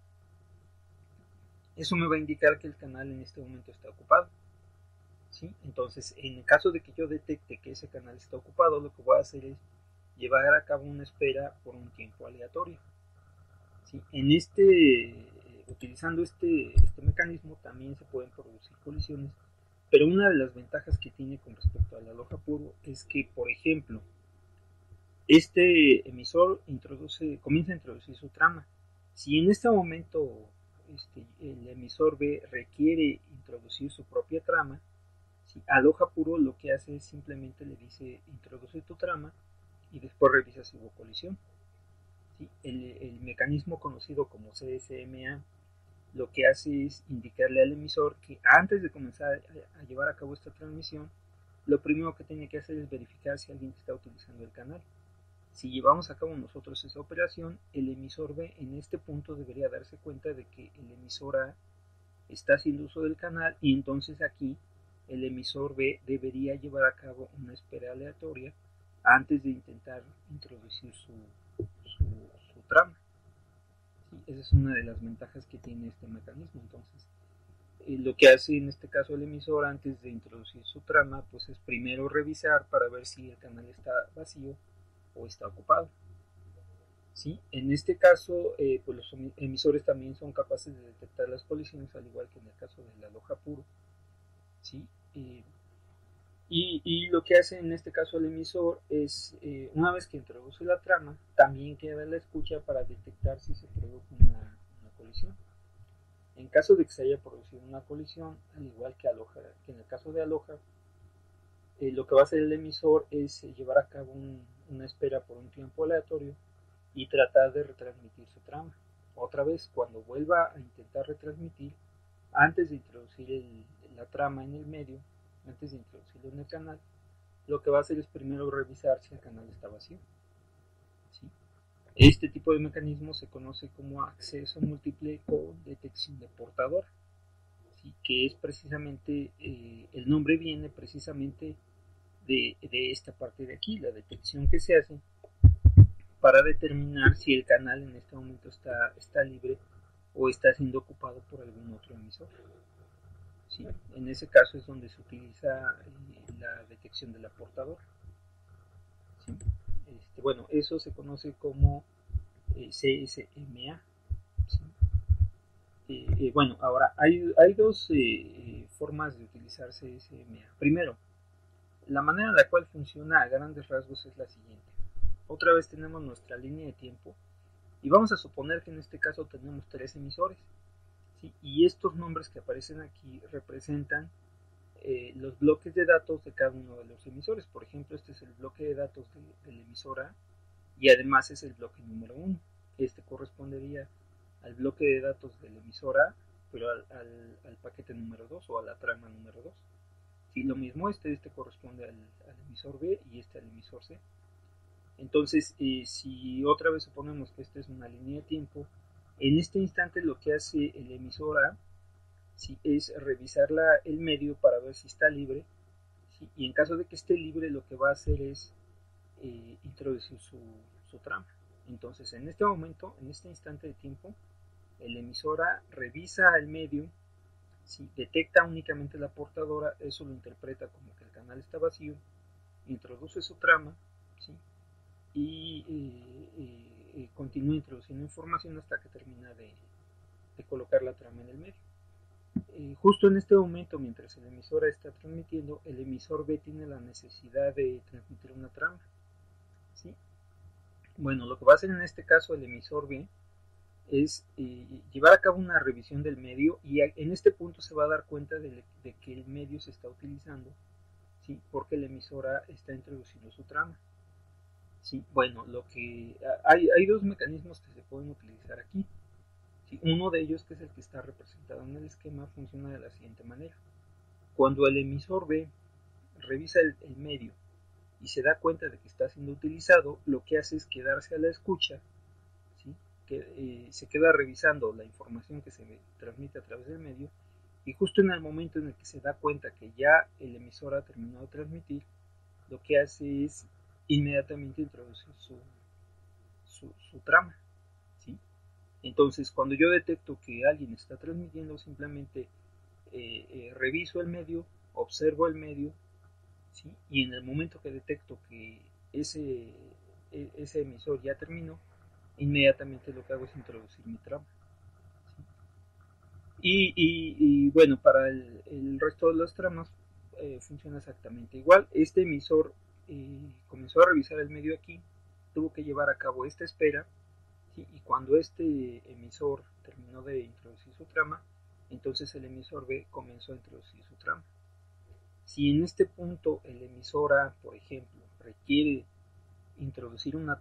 eso me va a indicar que el canal en este momento está ocupado. ¿Sí? Entonces, en el caso de que yo detecte que ese canal está ocupado, lo que voy a hacer es llevar a cabo una espera por un tiempo aleatorio. ¿Sí? Utilizando este mecanismo también se pueden producir colisiones, pero una de las ventajas que tiene con respecto al aloja puro es que, por ejemplo, este emisor comienza a introducir su trama. Si en este momento el emisor B requiere introducir su propia trama, si aloja puro lo que hace es simplemente le dice introduce tu trama y después revisa si hubo colisión. ¿Sí? El mecanismo conocido como CSMA lo que hace es indicarle al emisor que antes de comenzar a llevar a cabo esta transmisión, lo primero que tiene que hacer es verificar si alguien está utilizando el canal. Si llevamos a cabo nosotros esa operación, el emisor B en este punto debería darse cuenta de que el emisor A está haciendo uso del canal y entonces aquí el emisor B debería llevar a cabo una espera aleatoria antes de intentar introducir su trama. ¿Sí? Esa es una de las ventajas que tiene este mecanismo. Entonces, lo que hace en este caso el emisor antes de introducir su trama, pues es primero revisar para ver si el canal está vacío o está ocupado. ¿Sí? En este caso, pues los emisores también son capaces de detectar las colisiones, al igual que en el caso de la aloja puro. ¿Sí? Y lo que hace en este caso el emisor es, una vez que introduce la trama, también queda la escucha para detectar si se produjo una colisión. En caso de que se haya producido una colisión, al igual que que en el caso de Aloha, lo que va a hacer el emisor es llevar a cabo una espera por un tiempo aleatorio y tratar de retransmitir su trama. Otra vez, cuando vuelva a intentar retransmitir, antes de introducir la trama en el medio, antes de introducirlo en el canal, lo que va a hacer es primero revisar si el canal está vacío. ¿Sí? Este tipo de mecanismo se conoce como acceso múltiple o detección de portador, ¿sí? Que es precisamente, el nombre viene precisamente de esta parte de aquí, la detección que se hace para determinar si el canal en este momento está libre o está siendo ocupado por algún otro emisor. ¿Sí? En ese caso es donde se utiliza la detección del aportador. ¿Sí? Bueno, eso se conoce como CSMA. ¿Sí? Bueno, ahora hay dos formas de utilizar CSMA. Primero, la manera en la cual funciona a grandes rasgos es la siguiente. Otra vez tenemos nuestra línea de tiempo y vamos a suponer que en este caso tenemos 3 emisores. ¿Sí? Y estos nombres que aparecen aquí representan los bloques de datos de cada uno de los emisores. Por ejemplo, este es el bloque de datos del emisor A y además es el bloque número 1. Este correspondería al bloque de datos del emisor A, pero al paquete número 2 o a la trama número 2. Si lo mismo, este corresponde al emisor B y este al emisor C. Entonces, si otra vez suponemos que esta es una línea de tiempo, en este instante lo que hace el emisor A, ¿sí?, es revisar el medio para ver si está libre, ¿sí? Y en caso de que esté libre, lo que va a hacer es introducir su trama. Entonces, en este momento, en este instante de tiempo, el emisor A revisa el medio, ¿sí?, detecta únicamente la portadora, eso lo interpreta como que el canal está vacío, introduce su trama, ¿sí?, y continúa introduciendo información hasta que termina de colocar la trama en el medio. Justo en este momento, mientras el emisor A está transmitiendo, el emisor B tiene la necesidad de transmitir una trama. ¿Sí? Bueno, lo que va a hacer en este caso el emisor B es llevar a cabo una revisión del medio y en este punto se va a dar cuenta de que el medio se está utilizando, ¿sí?, porque el emisor A está introduciendo su trama. ¿Sí? Bueno, hay dos mecanismos que se pueden utilizar aquí. ¿Sí? Uno de ellos, que es el que está representado en el esquema, funciona de la siguiente manera. Cuando el emisor B revisa el medio y se da cuenta de que está siendo utilizado, lo que hace es quedarse a la escucha, ¿sí?, que se queda revisando la información que se transmite a través del medio, y justo en el momento en el que se da cuenta que ya el emisor ha terminado de transmitir, lo que hace es inmediatamente introducir su trama. ¿Sí? Entonces, cuando yo detecto que alguien está transmitiendo, simplemente reviso el medio, observo el medio, ¿sí?, y en el momento que detecto que ese emisor ya terminó, inmediatamente lo que hago es introducir mi trama. ¿Sí? Y bueno, para el resto de las tramas funciona exactamente igual. Este emisor comenzó a revisar el medio aquí, tuvo que llevar a cabo esta espera, ¿sí?, y cuando este emisor terminó de introducir su trama, entonces el emisor B comenzó a introducir su trama. Si en este punto el emisor A, por ejemplo, requiere introducir una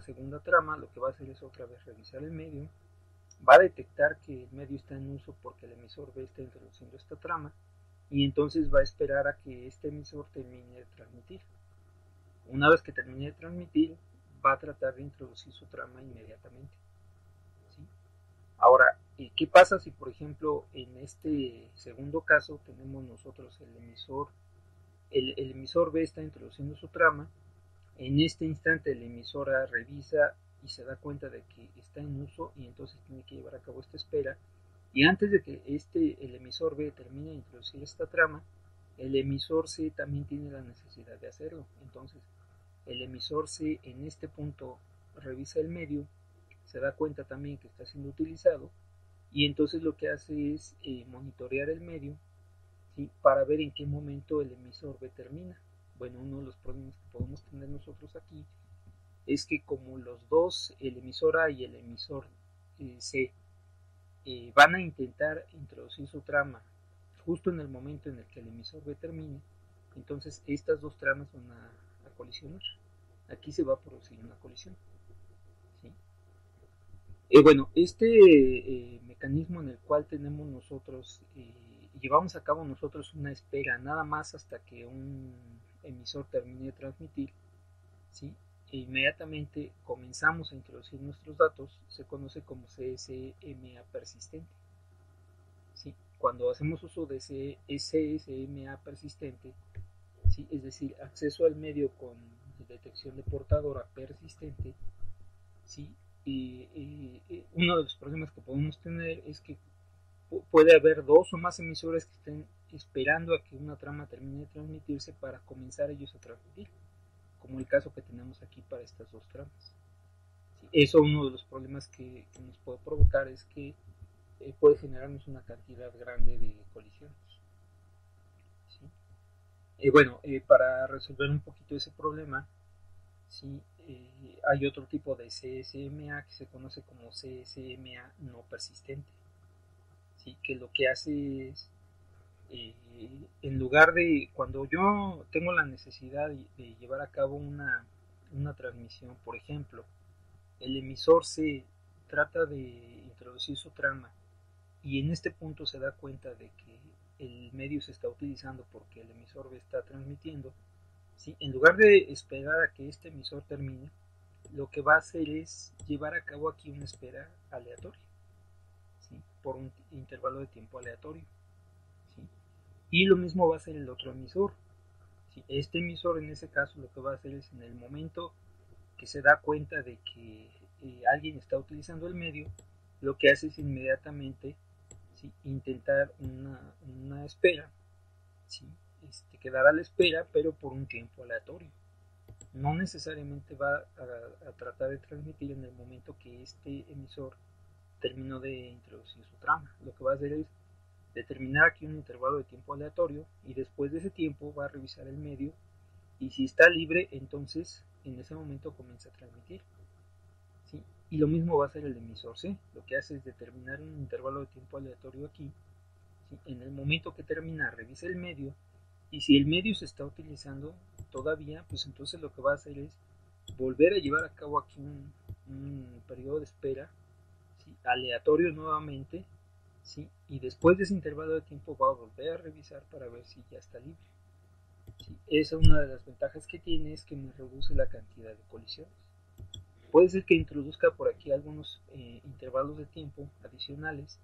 segunda trama, lo que va a hacer es otra vez revisar el medio, va a detectar que el medio está en uso porque el emisor B está introduciendo esta trama, y entonces va a esperar a que este emisor termine de transmitir. Una vez que termine de transmitir, va a tratar de introducir su trama inmediatamente. ¿Sí? Ahora, ¿qué pasa si, por ejemplo, en este segundo caso tenemos nosotros el emisor B está introduciendo su trama? En este instante el emisor A revisa y se da cuenta de que está en uso, y entonces tiene que llevar a cabo esta espera, y antes de que el emisor B termine de introducir esta trama, el emisor C también tiene la necesidad de hacerlo. Entonces el emisor C en este punto revisa el medio, se da cuenta también que está siendo utilizado, y entonces lo que hace es monitorear el medio, ¿sí? Para ver en qué momento el emisor B termina. Bueno, uno de los problemas que podemos tener nosotros aquí es que como los dos, el emisor A y el emisor C, van a intentar introducir su trama justo en el momento en el que el emisor B termine, entonces estas dos tramas van a colisionar. Aquí se va a producir una colisión. ¿Sí? Bueno, este mecanismo en el cual tenemos nosotros, llevamos a cabo nosotros una espera nada más hasta que un emisor termine de transmitir, ¿sí? E inmediatamente comenzamos a introducir nuestros datos, se conoce como CSMA persistente. ¿Sí? Cuando hacemos uso de ese CSMA persistente, ¿sí? Es decir, acceso al medio con detección de portadora persistente, ¿sí? Y uno de los problemas que podemos tener es que puede haber dos o más emisores que estén esperando a que una trama termine de transmitirse para comenzar ellos a transmitir, como el caso que tenemos aquí para estas dos tramas. ¿Sí? Eso, uno de los problemas que nos puede provocar es que puede generarnos una cantidad grande de colisiones. ¿Sí? Bueno, para resolver un poquito ese problema, ¿sí? Hay otro tipo de CSMA que se conoce como CSMA no persistente, ¿sí? Que lo que hace es, en lugar de, cuando yo tengo la necesidad de llevar a cabo una transmisión, por ejemplo, el emisor se trata de introducir su trama y en este punto se da cuenta de que el medio se está utilizando porque el emisor está transmitiendo, ¿sí? En lugar de esperar a que este emisor termine, lo que va a hacer es llevar a cabo aquí una espera aleatoria, ¿sí? Por un intervalo de tiempo aleatorio, ¿sí? Y lo mismo va a hacer el otro emisor, ¿sí? Este emisor en ese caso lo que va a hacer es, en el momento que se da cuenta de que alguien está utilizando el medio, lo que hace es inmediatamente, ¿sí? Intentar una espera, ¿sí? Quedar a la espera, pero por un tiempo aleatorio. No necesariamente va a tratar de transmitir en el momento que este emisor terminó de introducir su trama. Lo que va a hacer es determinar aquí un intervalo de tiempo aleatorio y después de ese tiempo va a revisar el medio y si está libre, entonces en ese momento comienza a transmitir. ¿Sí? Y lo mismo va a hacer el emisor C. Lo que hace es determinar un intervalo de tiempo aleatorio aquí. ¿Sí? En el momento que termina, revisa el medio y si el medio se está utilizando todavía, pues entonces lo que va a hacer es volver a llevar a cabo aquí un periodo de espera, ¿sí? Aleatorio nuevamente, ¿sí? Y después de ese intervalo de tiempo va a volver a revisar para ver si ya está libre. ¿Sí? Esa es una de las ventajas que tiene, es que me reduce la cantidad de colisiones. Puede ser que introduzca por aquí algunos intervalos de tiempo adicionales,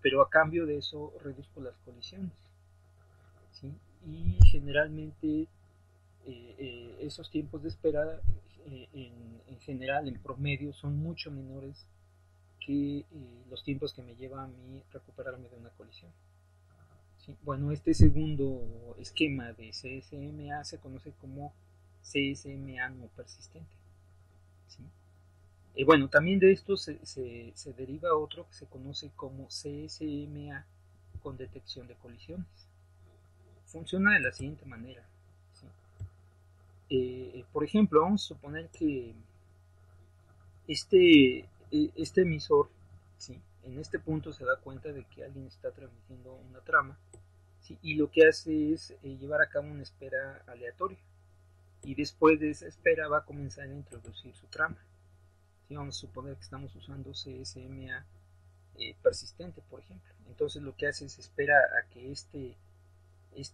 pero a cambio de eso reduzco las colisiones, ¿sí? Y generalmente esos tiempos de espera en general, en promedio, son mucho menores que los tiempos que me lleva a mí recuperarme de una colisión. ¿Sí? Bueno, este segundo esquema de CSMA se conoce como CSMA no persistente. ¿Sí? Bueno, también de esto se deriva otro que se conoce como CSMA con detección de colisiones. Funciona de la siguiente manera. ¿Sí? Por ejemplo, vamos a suponer que este emisor, ¿sí? En este punto se da cuenta de que alguien está transmitiendo una trama, ¿sí? Y lo que hace es llevar a cabo una espera aleatoria y después de esa espera va a comenzar a introducir su trama. ¿Sí? Vamos a suponer que estamos usando CSMA persistente, por ejemplo. Entonces lo que hace es espera a que este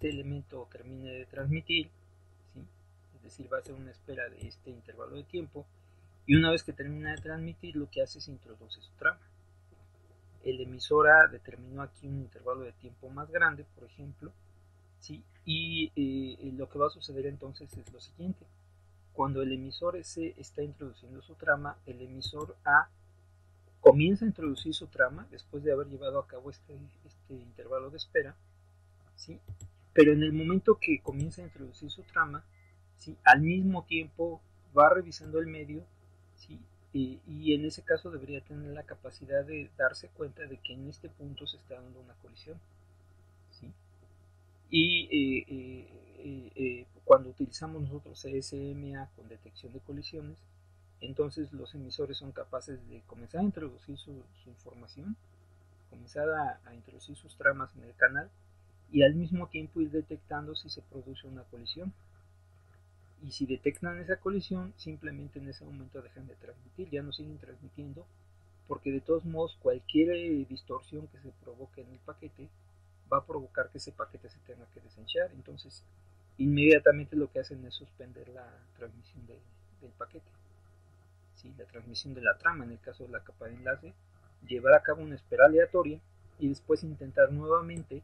elemento termine de transmitir, ¿sí? Es decir, va a ser una espera de este intervalo de tiempo y una vez que termina de transmitir lo que hace es introduce su trama. El emisor A determinó aquí un intervalo de tiempo más grande, por ejemplo, ¿sí? Y lo que va a suceder entonces es lo siguiente. Cuando el emisor S está introduciendo su trama, el emisor A comienza a introducir su trama después de haber llevado a cabo este intervalo de espera, ¿sí? Pero en el momento que comienza a introducir su trama, ¿sí? Al mismo tiempo va revisando el medio, ¿sí? Y en ese caso debería tener la capacidad de darse cuenta de que en este punto se está dando una colisión, ¿sí? Y cuando utilizamos nosotros CSMA con detección de colisiones, entonces los emisores son capaces de comenzar a introducir su información, comenzar a introducir sus tramas en el canal y al mismo tiempo ir detectando si se produce una colisión. Y si detectan esa colisión, simplemente en ese momento dejan de transmitir, ya no siguen transmitiendo, porque de todos modos cualquier distorsión que se provoque en el paquete va a provocar que ese paquete se tenga que desenchar. Entonces, inmediatamente lo que hacen es suspender la transmisión del paquete, ¿sí? La transmisión de la trama, en el caso de la capa de enlace, llevar a cabo una espera aleatoria y después intentar nuevamente,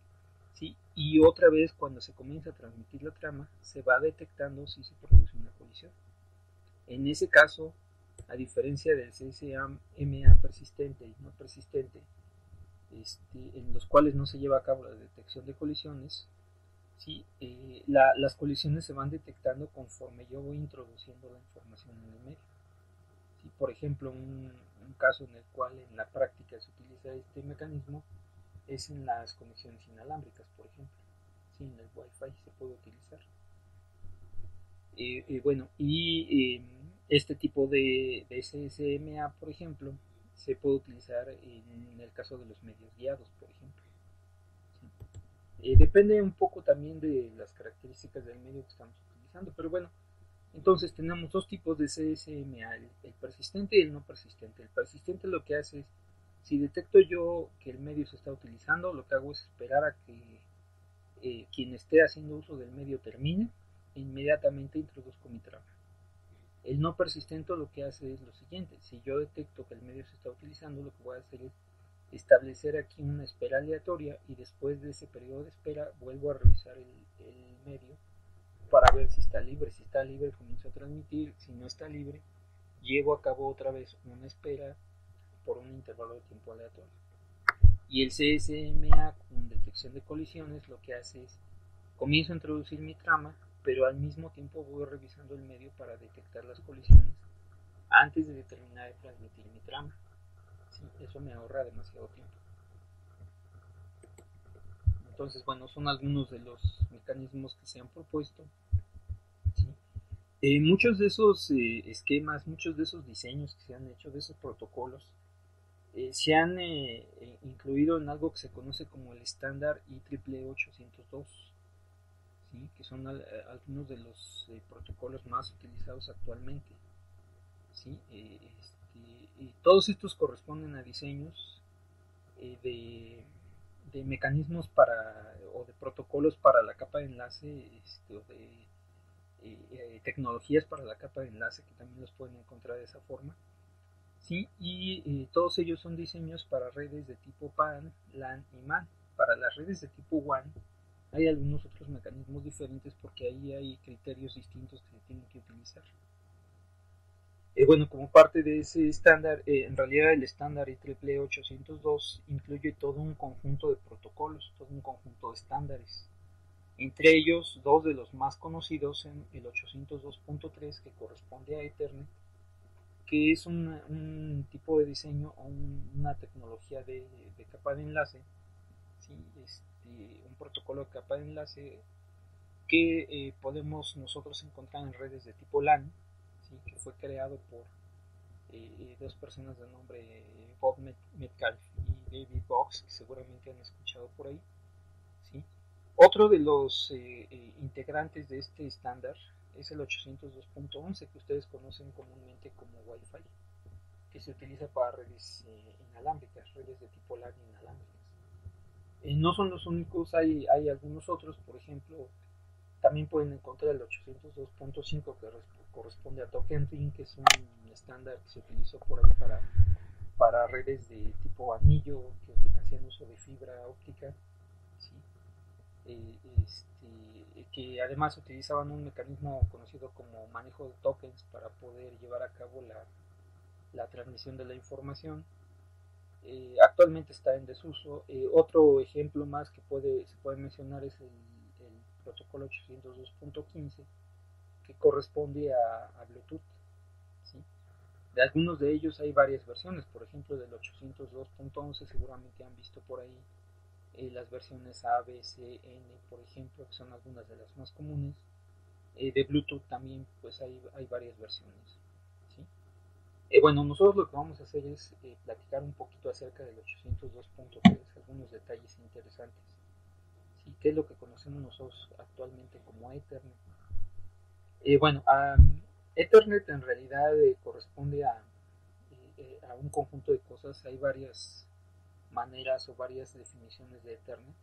¿sí? Y otra vez cuando se comienza a transmitir la trama, se va detectando si se produce una colisión. En ese caso, a diferencia del CSMA persistente y no persistente, en los cuales no se lleva a cabo la detección de colisiones, ¿sí? Las colisiones se van detectando conforme yo voy introduciendo la información en el medio. ¿Sí? Por ejemplo, un caso en el cual en la práctica se utiliza este mecanismo es en las conexiones inalámbricas, por ejemplo. ¿Sí? En el Wi-Fi se puede utilizar. Bueno, y este tipo de SSMA, por ejemplo, se puede utilizar en el caso de los medios guiados, por ejemplo. ¿Sí? Depende un poco también de las características del medio que estamos utilizando, pero bueno, entonces tenemos dos tipos de CSMA, el persistente y el no persistente. El persistente lo que hace es, si detecto yo que el medio se está utilizando, lo que hago es esperar a que quien esté haciendo uso del medio termine e inmediatamente introduzco mi trama. El no persistente lo que hace es lo siguiente, si yo detecto que el medio se está utilizando, lo que voy a hacer es establecer aquí una espera aleatoria y después de ese periodo de espera vuelvo a revisar el medio para ver si está libre. Si está libre comienzo a transmitir, si no está libre llevo a cabo otra vez una espera por un intervalo de tiempo aleatorio. Y el CSMA con detección de colisiones lo que hace es comienzo a introducir mi trama, pero al mismo tiempo voy revisando el medio para detectar las colisiones antes de terminar de transmitir mi trama. Sí, eso me ahorra demasiado tiempo. Entonces, bueno, son algunos de los mecanismos que se han propuesto. ¿Sí? Muchos de esos esquemas, muchos de esos diseños que se han hecho, de esos protocolos, se han incluido en algo que se conoce como el estándar IEEE 802, ¿sí? Que son algunos de los protocolos más utilizados actualmente. ¿Sí? Todos estos corresponden a diseños de mecanismos para o de protocolos para la capa de enlace, o de tecnologías para la capa de enlace que también los pueden encontrar de esa forma. ¿Sí? Y todos ellos son diseños para redes de tipo PAN, LAN y MAN. Para las redes de tipo WAN hay algunos otros mecanismos diferentes porque ahí hay criterios distintos que se tienen que utilizar. Bueno, como parte de ese estándar, en realidad el estándar IEEE 802 incluye todo un conjunto de protocolos, todo un conjunto de estándares. Entre ellos, dos de los más conocidos en el 802.3 que corresponde a Ethernet, que es un tipo de diseño o una tecnología de capa de enlace, ¿sí? Un protocolo de capa de enlace que podemos nosotros encontrar en redes de tipo LAN, ¿sí? Que fue creado por dos personas de nombre Bob Metcalfe y David Box, que seguramente han escuchado por ahí. ¿Sí? Otro de los integrantes de este estándar es el 802.11 que ustedes conocen comúnmente como Wi-Fi, que se utiliza para redes inalámbricas, redes de tipo LAN inalámbricas. No son los únicos, hay algunos otros, por ejemplo, también pueden encontrar el 802.5 que corresponde a Token Ring, que es un estándar que se utilizó por ahí para redes de tipo anillo que hacían uso de fibra óptica, ¿sí? Que además utilizaban un mecanismo conocido como manejo de tokens para poder llevar a cabo la transmisión de la información. Actualmente está en desuso. Otro ejemplo más que se puede mencionar es el protocolo 802.15 que corresponde a Bluetooth. ¿Sí? De algunos de ellos hay varias versiones, por ejemplo del 802.11 seguramente han visto por ahí las versiones A, B, C, N, por ejemplo, que son algunas de las más comunes. De Bluetooth también pues hay varias versiones, ¿sí? Bueno, nosotros lo que vamos a hacer es platicar un poquito acerca del 802.3, algunos detalles interesantes, ¿sí? ¿Qué es lo que conocemos nosotros actualmente como Ethernet? Bueno, Ethernet en realidad corresponde a un conjunto de cosas. Hay varias maneras o varias definiciones de Ethernet.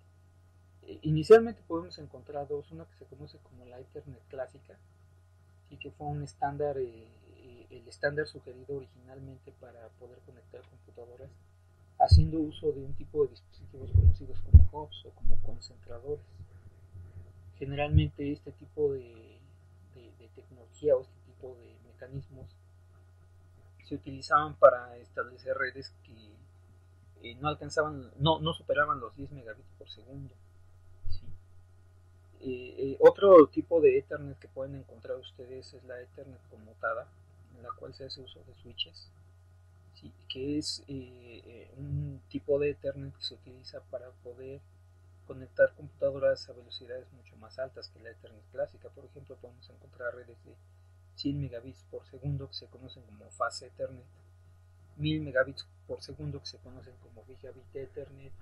Inicialmente podemos encontrar dos, una que se conoce como la Ethernet clásica, y que fue un estándar, el estándar sugerido originalmente para poder conectar computadoras, haciendo uso de un tipo de dispositivos conocidos como hubs o como concentradores. Generalmente este tipo de tecnología o este tipo de mecanismos se utilizaban para establecer redes que no alcanzaban, no superaban los 10 megabits por segundo. ¿Sí? Otro tipo de Ethernet que pueden encontrar ustedes es la Ethernet conmutada, en la cual se hace uso de switches, ¿sí? Que es un tipo de Ethernet que se utiliza para poder conectar computadoras a velocidades mucho más altas que la Ethernet clásica. Por ejemplo, podemos encontrar redes de 100 megabits por segundo que se conocen como Fast Ethernet, 1000 megabits por segundo que se conocen como Gigabit Ethernet,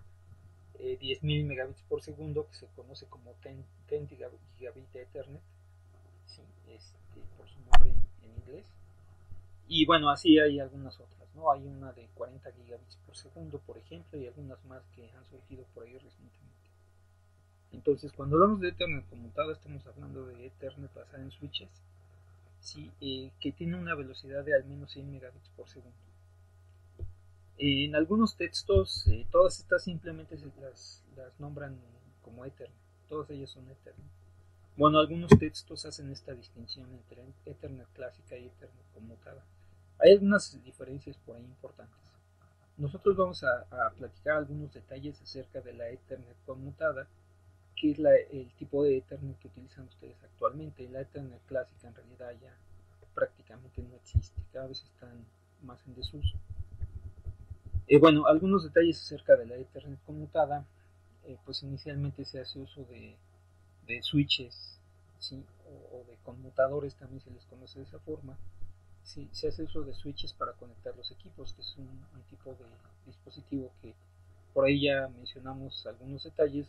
10.000 megabits por segundo que se conoce como 10 Gigabit Ethernet, ¿sí? Por su nombre en inglés. Y bueno, así hay algunas otras, ¿no? Hay una de 40 gigabits por segundo, por ejemplo, y algunas más que han surgido por ahí recientemente. Entonces, cuando hablamos de Ethernet conmutada, estamos hablando de Ethernet basada en switches, ¿sí? Que tiene una velocidad de al menos 100 megabits por segundo. En algunos textos, todas estas simplemente las nombran como Ethernet, todas ellas son Ethernet. Bueno, algunos textos hacen esta distinción entre Ethernet clásica y Ethernet conmutada. Hay algunas diferencias por ahí importantes. Nosotros vamos a platicar algunos detalles acerca de la Ethernet conmutada, que es el tipo de Ethernet que utilizan ustedes actualmente. La Ethernet clásica en realidad ya prácticamente no existe, cada vez están más en desuso. Bueno, algunos detalles acerca de la Ethernet conmutada, pues inicialmente se hace uso de switches, ¿sí? O de conmutadores, también se les conoce de esa forma. Sí, se hace uso de switches para conectar los equipos, que es un tipo de dispositivo que por ahí ya mencionamos algunos detalles.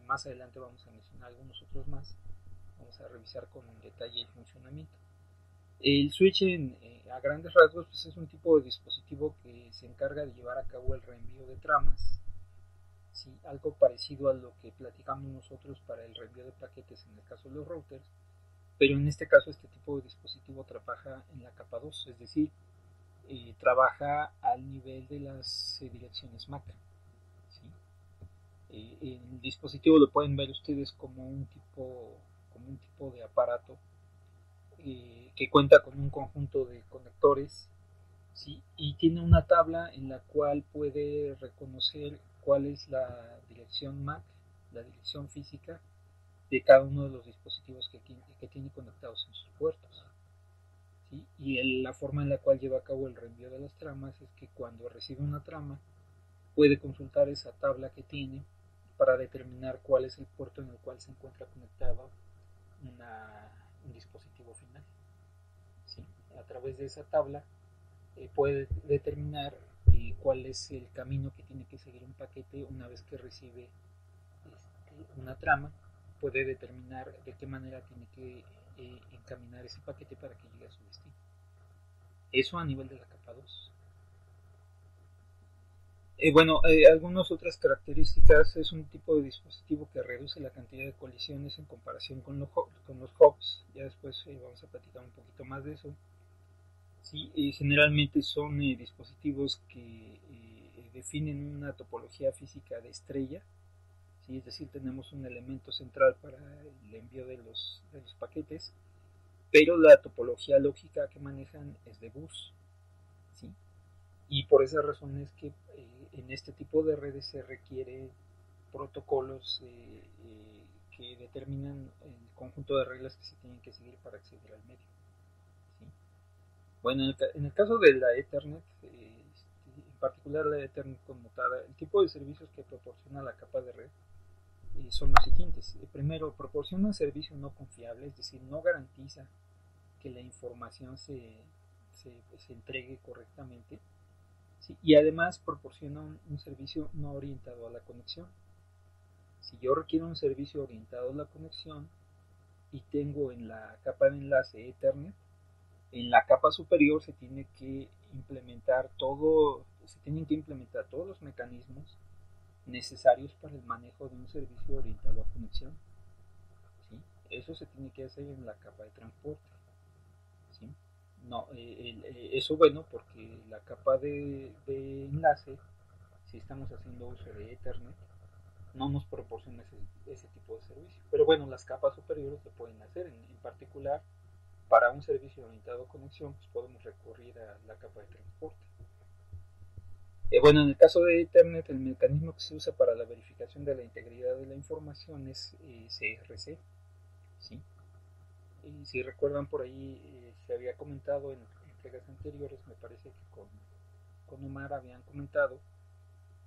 Más adelante vamos a mencionar algunos otros más. Vamos a revisar con detalle el funcionamiento. El switch a grandes rasgos pues es un tipo de dispositivo que se encarga de llevar a cabo el reenvío de tramas, ¿sí? Algo parecido a lo que platicamos nosotros para el reenvío de paquetes en el caso de los routers, pero en este caso este tipo de dispositivo trabaja en la capa 2, es decir, trabaja al nivel de las direcciones MAC, ¿sí? El dispositivo lo pueden ver ustedes como un tipo de aparato que cuenta con un conjunto de conectores, ¿sí? Y tiene una tabla en la cual puede reconocer cuál es la dirección MAC, la dirección física de cada uno de los dispositivos que tiene conectados en sus puertos, ¿sí? Y la forma en la cual lleva a cabo el reenvío de las tramas es que cuando recibe una trama puede consultar esa tabla que tiene para determinar cuál es el puerto en el cual se encuentra conectado un dispositivo final, ¿sí? A través de esa tabla puede determinar cuál es el camino que tiene que seguir un paquete una vez que recibe una trama, puede determinar de qué manera tiene que encaminar ese paquete para que llegue a su destino. Eso a nivel de la capa 2. Bueno, algunas otras características: es un tipo de dispositivo que reduce la cantidad de colisiones en comparación con los hubs. Ya después vamos a platicar un poquito más de eso. Sí, generalmente son dispositivos que definen una topología física de estrella, ¿sí? Es decir, tenemos un elemento central para el envío de los paquetes, pero la topología lógica que manejan es de bus, ¿sí? Y por esa razón es que en este tipo de redes se requiere protocolos que determinan el conjunto de reglas que se tienen que seguir para acceder al medio, ¿sí? Bueno, en el caso de la Ethernet, en particular la Ethernet conmutada, el tipo tipo de servicios que proporciona la capa de red son los siguientes. Primero, proporciona un servicio no confiable, es decir, no garantiza que la información se entregue correctamente. ¿Sí? Y además proporciona un servicio no orientado a la conexión. Si yo requiero un servicio orientado a la conexión y tengo en la capa de enlace Ethernet, en la capa superior se tienen que implementar todos los mecanismos necesarios para el manejo de un servicio orientado a conexión. ¿Sí? Eso se tiene que hacer en la capa de transporte. ¿Sí? No, eso bueno porque la capa de enlace, si estamos haciendo uso de Ethernet, no nos proporciona ese tipo de servicio. Pero bueno, las capas superiores lo pueden hacer. En particular, para un servicio orientado a conexión, pues podemos recurrir a la capa de transporte. Bueno, en el caso de Ethernet, el mecanismo que se usa para la verificación de la integridad de la información es CRC. ¿Sí? Y si recuerdan por ahí, se había comentado en entregas anteriores, me parece que con Omar habían comentado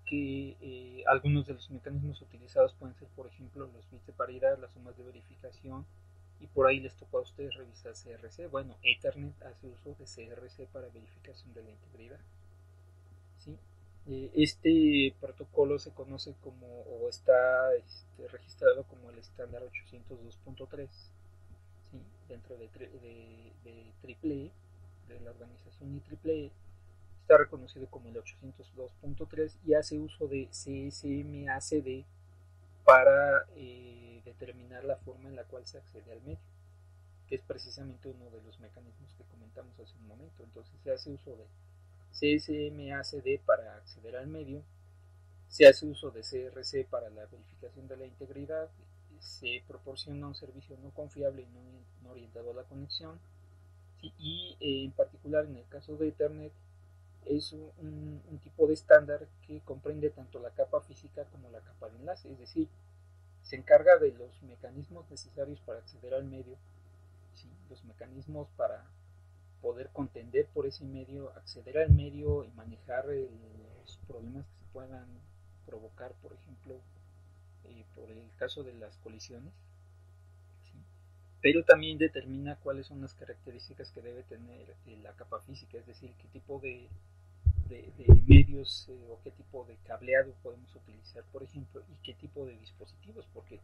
que algunos de los mecanismos utilizados pueden ser, por ejemplo, los bits de paridad, las sumas de verificación, y por ahí les tocó a ustedes revisar CRC. Bueno, Ethernet hace uso de CRC para verificación de la integridad. ¿Sí? Este protocolo se conoce como, o está registrado como el estándar 802.3, ¿sí? Dentro de AAA, de la organización IEEE, está reconocido como el 802.3 y hace uso de CSMACD para determinar la forma en la cual se accede al medio, que es precisamente uno de los mecanismos que comentamos hace un momento. Entonces se hace uso de CSMACD para acceder al medio, se hace uso de CRC para la verificación de la integridad, se proporciona un servicio no confiable y no orientado a la conexión, ¿sí? Y en particular en el caso de Ethernet es un tipo de estándar que comprende tanto la capa física como la capa de enlace, es decir, se encarga de los mecanismos necesarios para acceder al medio, ¿sí? Los mecanismos para poder contender por ese medio, acceder al medio y manejar los problemas que se puedan provocar, por ejemplo, por el caso de las colisiones, ¿sí? Pero también determina cuáles son las características que debe tener la capa física, es decir, qué tipo de medios o qué tipo de cableado podemos utilizar, por ejemplo, y qué tipo de dispositivos, porque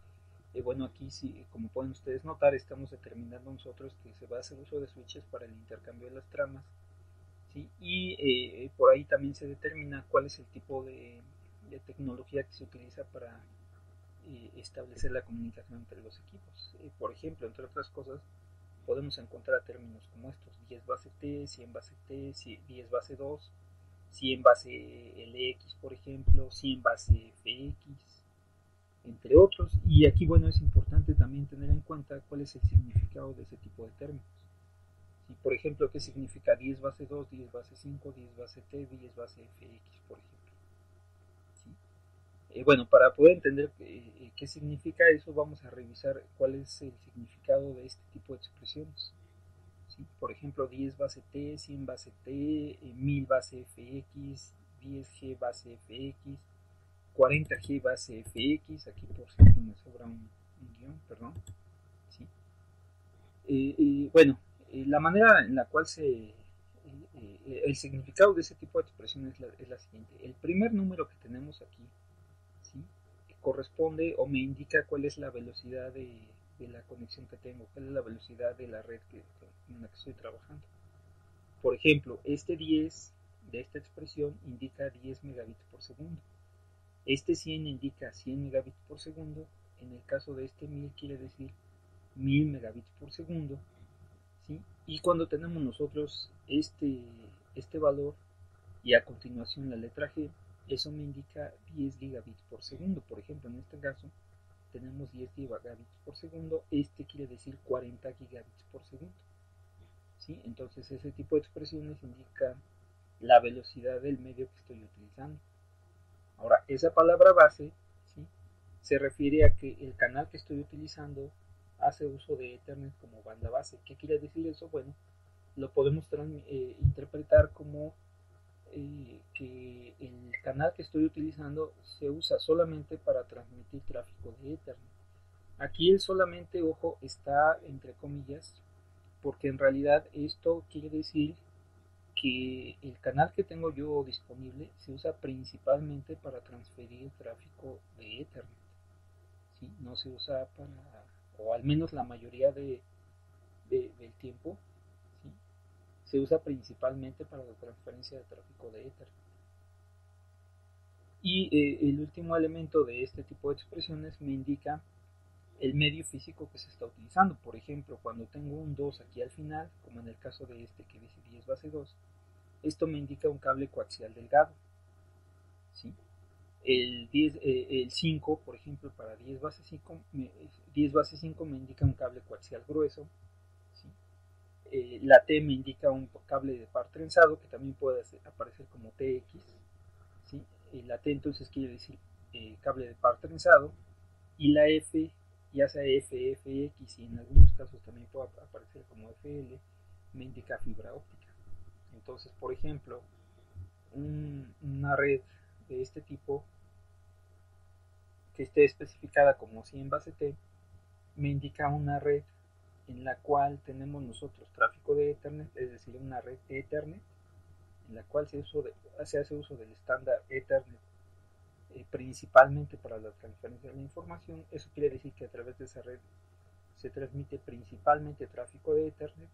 bueno, aquí sí, como pueden ustedes notar, estamos determinando nosotros que se va a hacer uso de switches para el intercambio de las tramas, ¿sí? Y por ahí también se determina cuál es el tipo de tecnología que se utiliza para establecer la comunicación entre los equipos. Por ejemplo, entre otras cosas, podemos encontrar términos como estos: 10 base T, 100 base T, 10 base 2, 100 base LX, por ejemplo, 100 base FX, entre otros. Y aquí, bueno, es importante también tener en cuenta cuál es el significado de ese tipo de términos. ¿Sí? Por ejemplo, qué significa 10 base 2, 10 base 5, 10 base T, 10 base FX, por ejemplo. ¿Sí? Bueno, para poder entender qué significa eso, vamos a revisar cuál es el significado de este tipo de expresiones. ¿Sí? Por ejemplo, 10 base T, 100 base T, 1000 base FX, 10G base FX, 40G base FX, aquí por cierto me sobra un guión, perdón. ¿Sí? Bueno, la manera en la cual el significado de ese tipo de expresión es la siguiente. El primer número que tenemos aquí, ¿sí? Corresponde o me indica cuál es la velocidad de la conexión que tengo, cuál es la velocidad de la red en la que estoy trabajando. Por ejemplo, este 10 de esta expresión indica 10 megabits por segundo. Este 100 indica 100 megabits por segundo. En el caso de este 1000 quiere decir 1000 megabits por segundo. ¿Sí? Y cuando tenemos nosotros este valor y a continuación la letra G, eso me indica 10 gigabits por segundo. Por ejemplo, en este caso tenemos 10 gigabits por segundo. Este quiere decir 40 gigabits por segundo. ¿Sí? Entonces ese tipo de expresiones indica la velocidad del medio que estoy utilizando. Ahora, esa palabra base, ¿sí? Se refiere a que el canal que estoy utilizando hace uso de Ethernet como banda base. ¿Qué quiere decir eso? Bueno, lo podemos interpretar como que el canal que estoy utilizando se usa solamente para transmitir tráfico de Ethernet. Aquí el solamente, ojo, está entre comillas, porque en realidad esto quiere decir que el canal que tengo yo disponible se usa principalmente para transferir tráfico de Ethernet, ¿sí? No se usa para, o al menos la mayoría del tiempo, ¿sí? Se usa principalmente para la transferencia de tráfico de Ethernet. Y el último elemento de este tipo de expresiones me indica el medio físico que se está utilizando. Por ejemplo, cuando tengo un 2 aquí al final, como en el caso de este que dice 10 base 2, esto me indica un cable coaxial delgado, ¿sí? El 5, por ejemplo, para 10 base 5, 10 base 5 me indica un cable coaxial grueso, ¿sí? La T me indica un cable de par trenzado que también puede aparecer como TX, ¿sí? La T entonces quiere decir cable de par trenzado, y la F, ya sea FX y en algunos casos también puede aparecer como FL, me indica fibra óptica. Entonces, por ejemplo, una red de este tipo que esté especificada como 100 base T me indica una red en la cual tenemos nosotros tráfico de Ethernet, es decir, una red Ethernet en la cual se hace uso del estándar Ethernet principalmente para la transferencia de la información. Eso quiere decir que a través de esa red se transmite principalmente tráfico de Ethernet,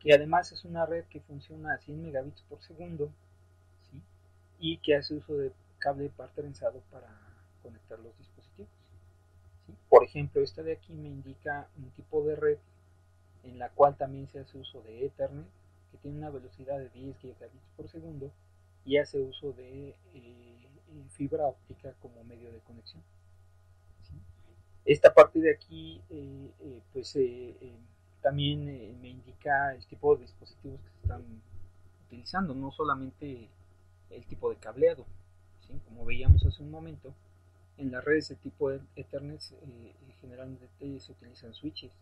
que además es una red que funciona a 100 megabits por segundo, ¿sí? Y que hace uso de cable par trenzado para conectar los dispositivos, ¿sí? Por ejemplo, esta de aquí me indica un tipo de red en la cual también se hace uso de Ethernet, que tiene una velocidad de 10 gigabits por segundo y hace uso de fibra óptica como medio de conexión, ¿sí? Esta parte de aquí pues también me indica el tipo de dispositivos que se están utilizando, no solamente el tipo de cableado, ¿sí? Como veíamos hace un momento, en las redes de tipo Ethernet generalmente se utilizan switches.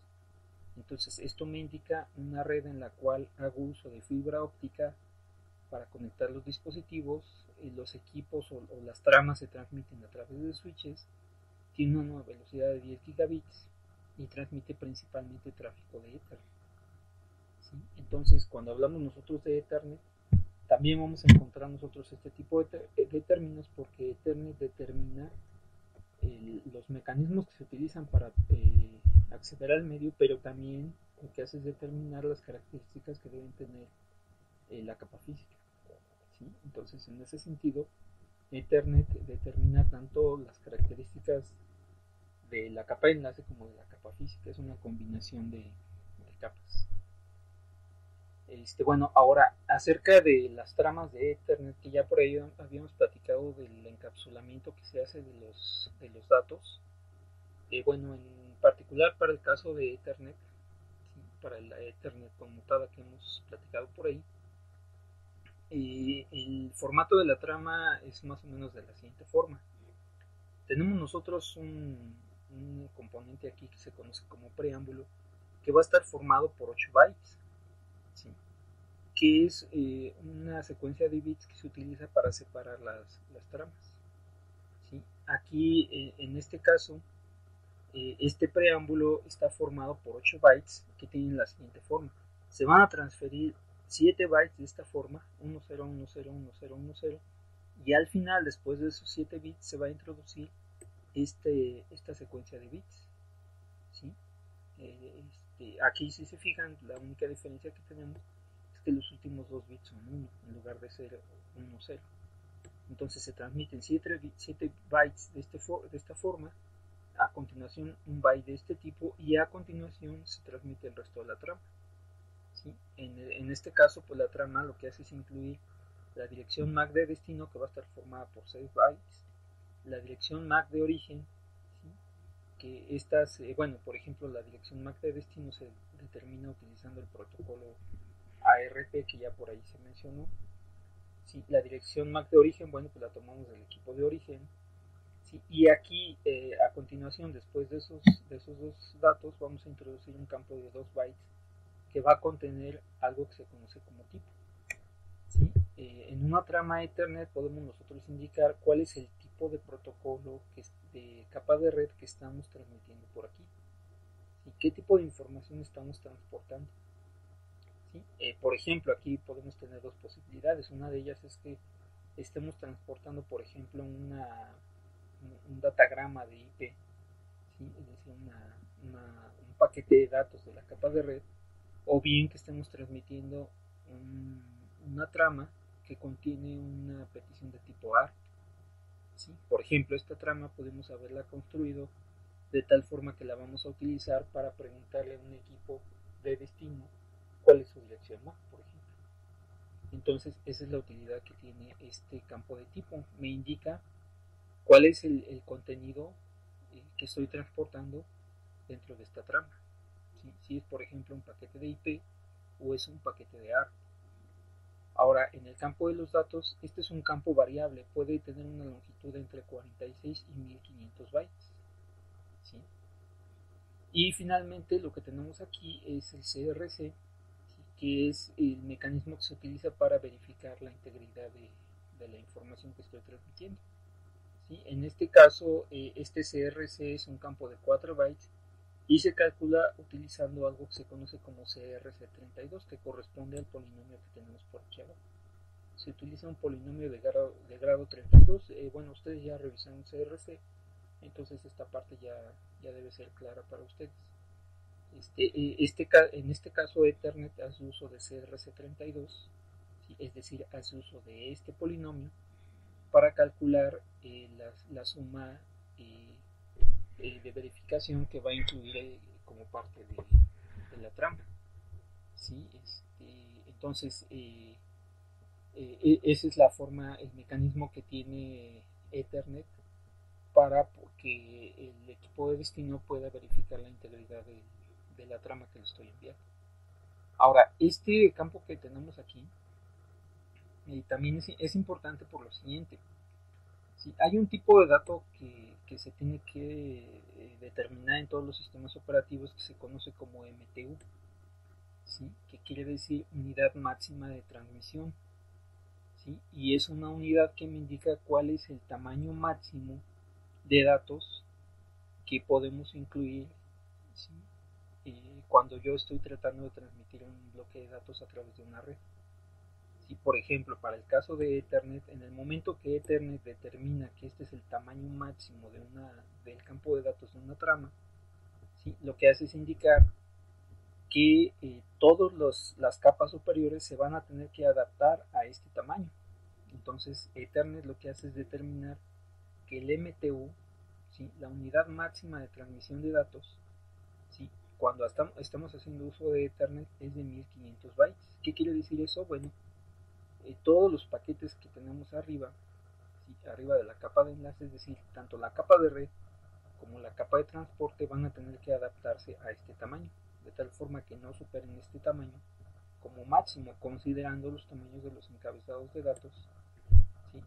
Entonces esto me indica una red en la cual hago uso de fibra óptica para conectar los dispositivos, los equipos o las tramas se transmiten a través de switches, tiene una velocidad de 10 gigabits y transmite principalmente tráfico de Ethernet, ¿sí? Entonces cuando hablamos nosotros de Ethernet, también vamos a encontrar nosotros este tipo de términos, porque Ethernet determina los mecanismos que se utilizan para acceder al medio, pero también lo que hace es determinar las características que deben tener la capa física, ¿sí? Entonces, en ese sentido, Ethernet determina tanto las características de la capa de enlace como de la capa física, es una combinación de capas. Bueno, ahora acerca de las tramas de Ethernet, que ya por ahí habíamos platicado del encapsulamiento que se hace de los datos. Bueno, en particular para el caso de Ethernet, ¿sí? Para la Ethernet conmutada que hemos platicado por ahí, el formato de la trama es más o menos de la siguiente forma. Tenemos nosotros un componente aquí que se conoce como preámbulo, que va a estar formado por 8 bytes, ¿sí? Que es una secuencia de bits que se utiliza para separar las tramas, ¿sí? Aquí, en este caso, este preámbulo está formado por 8 bytes que tienen la siguiente forma. Se van a transferir 7 bytes de esta forma, 10101010, y al final, después de esos 7 bits, se va a introducir esta secuencia de bits, ¿sí? Aquí, si se fijan, la única diferencia que tenemos es que los últimos 2 bits son 1 en lugar de ser 1, 0. Entonces se transmiten 7 bytes de esta forma, a continuación un byte de este tipo, y a continuación se transmite el resto de la trama, ¿sí? En este caso, pues la trama lo que hace es incluir la dirección MAC de destino, que va a estar formada por 6 bytes, la dirección MAC de origen, ¿sí? Que estas, bueno, por ejemplo, la dirección MAC de destino se determina utilizando el protocolo ARP que ya por ahí se mencionó, ¿sí? La dirección MAC de origen, bueno, pues la tomamos del equipo de origen, ¿sí? Y aquí, a continuación, después de esos dos datos, vamos a introducir un campo de 2 bytes que va a contener algo que se conoce como tipo, ¿sí? En una trama Ethernet podemos nosotros indicar cuál es el tipo de protocolo de capa de red que estamos transmitiendo por aquí y qué tipo de información estamos transportando. ¿Sí? Por ejemplo, aquí podemos tener dos posibilidades. Una de ellas es que estemos transportando, por ejemplo, un datagrama de IP, ¿sí? Es decir, un paquete de datos de la capa de red, o bien que estemos transmitiendo una trama que contiene una petición de tipo ARP. ¿Sí? Por ejemplo, esta trama podemos haberla construido de tal forma que la vamos a utilizar para preguntarle a un equipo de destino cuál es su dirección MAC, por ejemplo. Entonces, esa es la utilidad que tiene este campo de tipo. Me indica cuál es el contenido que estoy transportando dentro de esta trama. ¿Sí? Si es, por ejemplo, un paquete de IP o es un paquete de ARP. Ahora, en el campo de los datos, este es un campo variable, puede tener una longitud entre 46 y 1500 bytes. ¿Sí? Y finalmente lo que tenemos aquí es el CRC, ¿sí? Que es el mecanismo que se utiliza para verificar la integridad de la información que estoy transmitiendo. ¿Sí? En este caso, este CRC es un campo de 4 bytes y se calcula utilizando algo que se conoce como CRC32, que corresponde al polinomio que tenemos por aquí abajo. Se utiliza un polinomio de grado 32. Bueno, ustedes ya revisaron CRC, entonces esta parte ya debe ser clara para ustedes. En este caso, Ethernet hace uso de CRC32, ¿sí? Es decir, hace uso de este polinomio para calcular la suma de verificación que va a incluir como parte de la trama. ¿Sí? Entonces, esa es la forma, el mecanismo que tiene Ethernet para que el equipo de destino pueda verificar la integridad de la trama que le estoy enviando. Ahora, este campo que tenemos aquí también es importante por lo siguiente. ¿Sí? Hay un tipo de dato que se tiene que determinar en todos los sistemas operativos que se conoce como MTU, ¿sí? Que quiere decir unidad máxima de transmisión. ¿Sí? Y es una unidad que me indica cuál es el tamaño máximo de datos que podemos incluir, ¿sí? Cuando yo estoy tratando de transmitir un bloque de datos a través de una red. Si, por ejemplo, para el caso de Ethernet, en el momento que Ethernet determina que este es el tamaño máximo del campo de datos de una trama, ¿sí? Lo que hace es indicar que todas las capas superiores se van a tener que adaptar a este tamaño. Entonces, Ethernet lo que hace es determinar que el MTU, ¿sí? La unidad máxima de transmisión de datos, ¿sí? Cuando estamos haciendo uso de Ethernet es de 1500 bytes. ¿Qué quiere decir eso? Bueno, todos los paquetes que tenemos arriba, ¿sí? Arriba de la capa de enlace, es decir, tanto la capa de red como la capa de transporte van a tener que adaptarse a este tamaño, de tal forma que no superen este tamaño como máximo, considerando los tamaños de los encabezados de datos, ¿sí?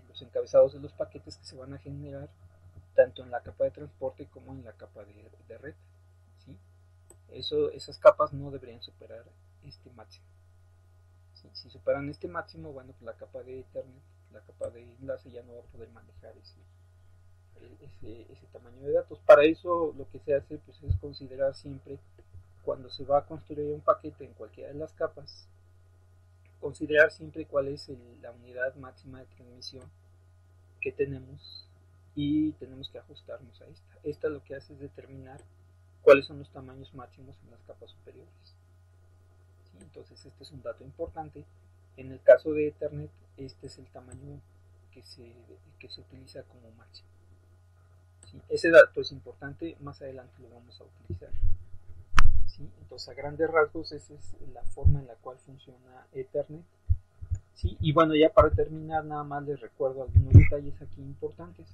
Los encabezados de los paquetes que se van a generar tanto en la capa de transporte como en la capa de red. ¿Sí? Esas capas no deberían superar este máximo. ¿Sí? Si superan este máximo, bueno, pues la capa de Ethernet, la capa de enlace ya no va a poder manejar ese tamaño de datos. Para eso lo que se hace pues, es considerar siempre, cuando se va a construir un paquete en cualquiera de las capas, considerar siempre cuál es la unidad máxima de transmisión que tenemos y tenemos que ajustarnos a esta. Esta lo que hace es determinar cuáles son los tamaños máximos en las capas superiores. ¿Sí? Entonces este es un dato importante. En el caso de Ethernet, este es el tamaño que se utiliza como máximo. ¿Sí? Ese dato es importante, más adelante lo vamos a utilizar. ¿Sí? Entonces a grandes rasgos esa es la forma en la cual funciona Ethernet. ¿Sí? Y bueno, ya para terminar nada más les recuerdo algunos detalles aquí importantes.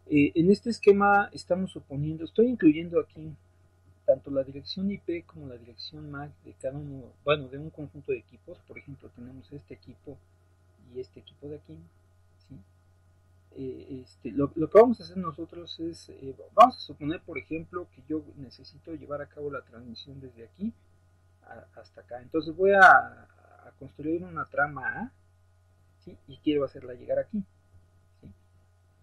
En este esquema estamos suponiendo, estoy incluyendo aquí tanto la dirección IP como la dirección MAC de cada uno, bueno, de un conjunto de equipos. Por ejemplo, tenemos este equipo y este equipo de aquí. ¿Sí? Lo que vamos a hacer nosotros es, vamos a suponer, por ejemplo, que yo necesito llevar a cabo la transmisión desde aquí hasta acá. Entonces voy a a construir una trama A, ¿sí? Y quiero hacerla llegar aquí, ¿sí?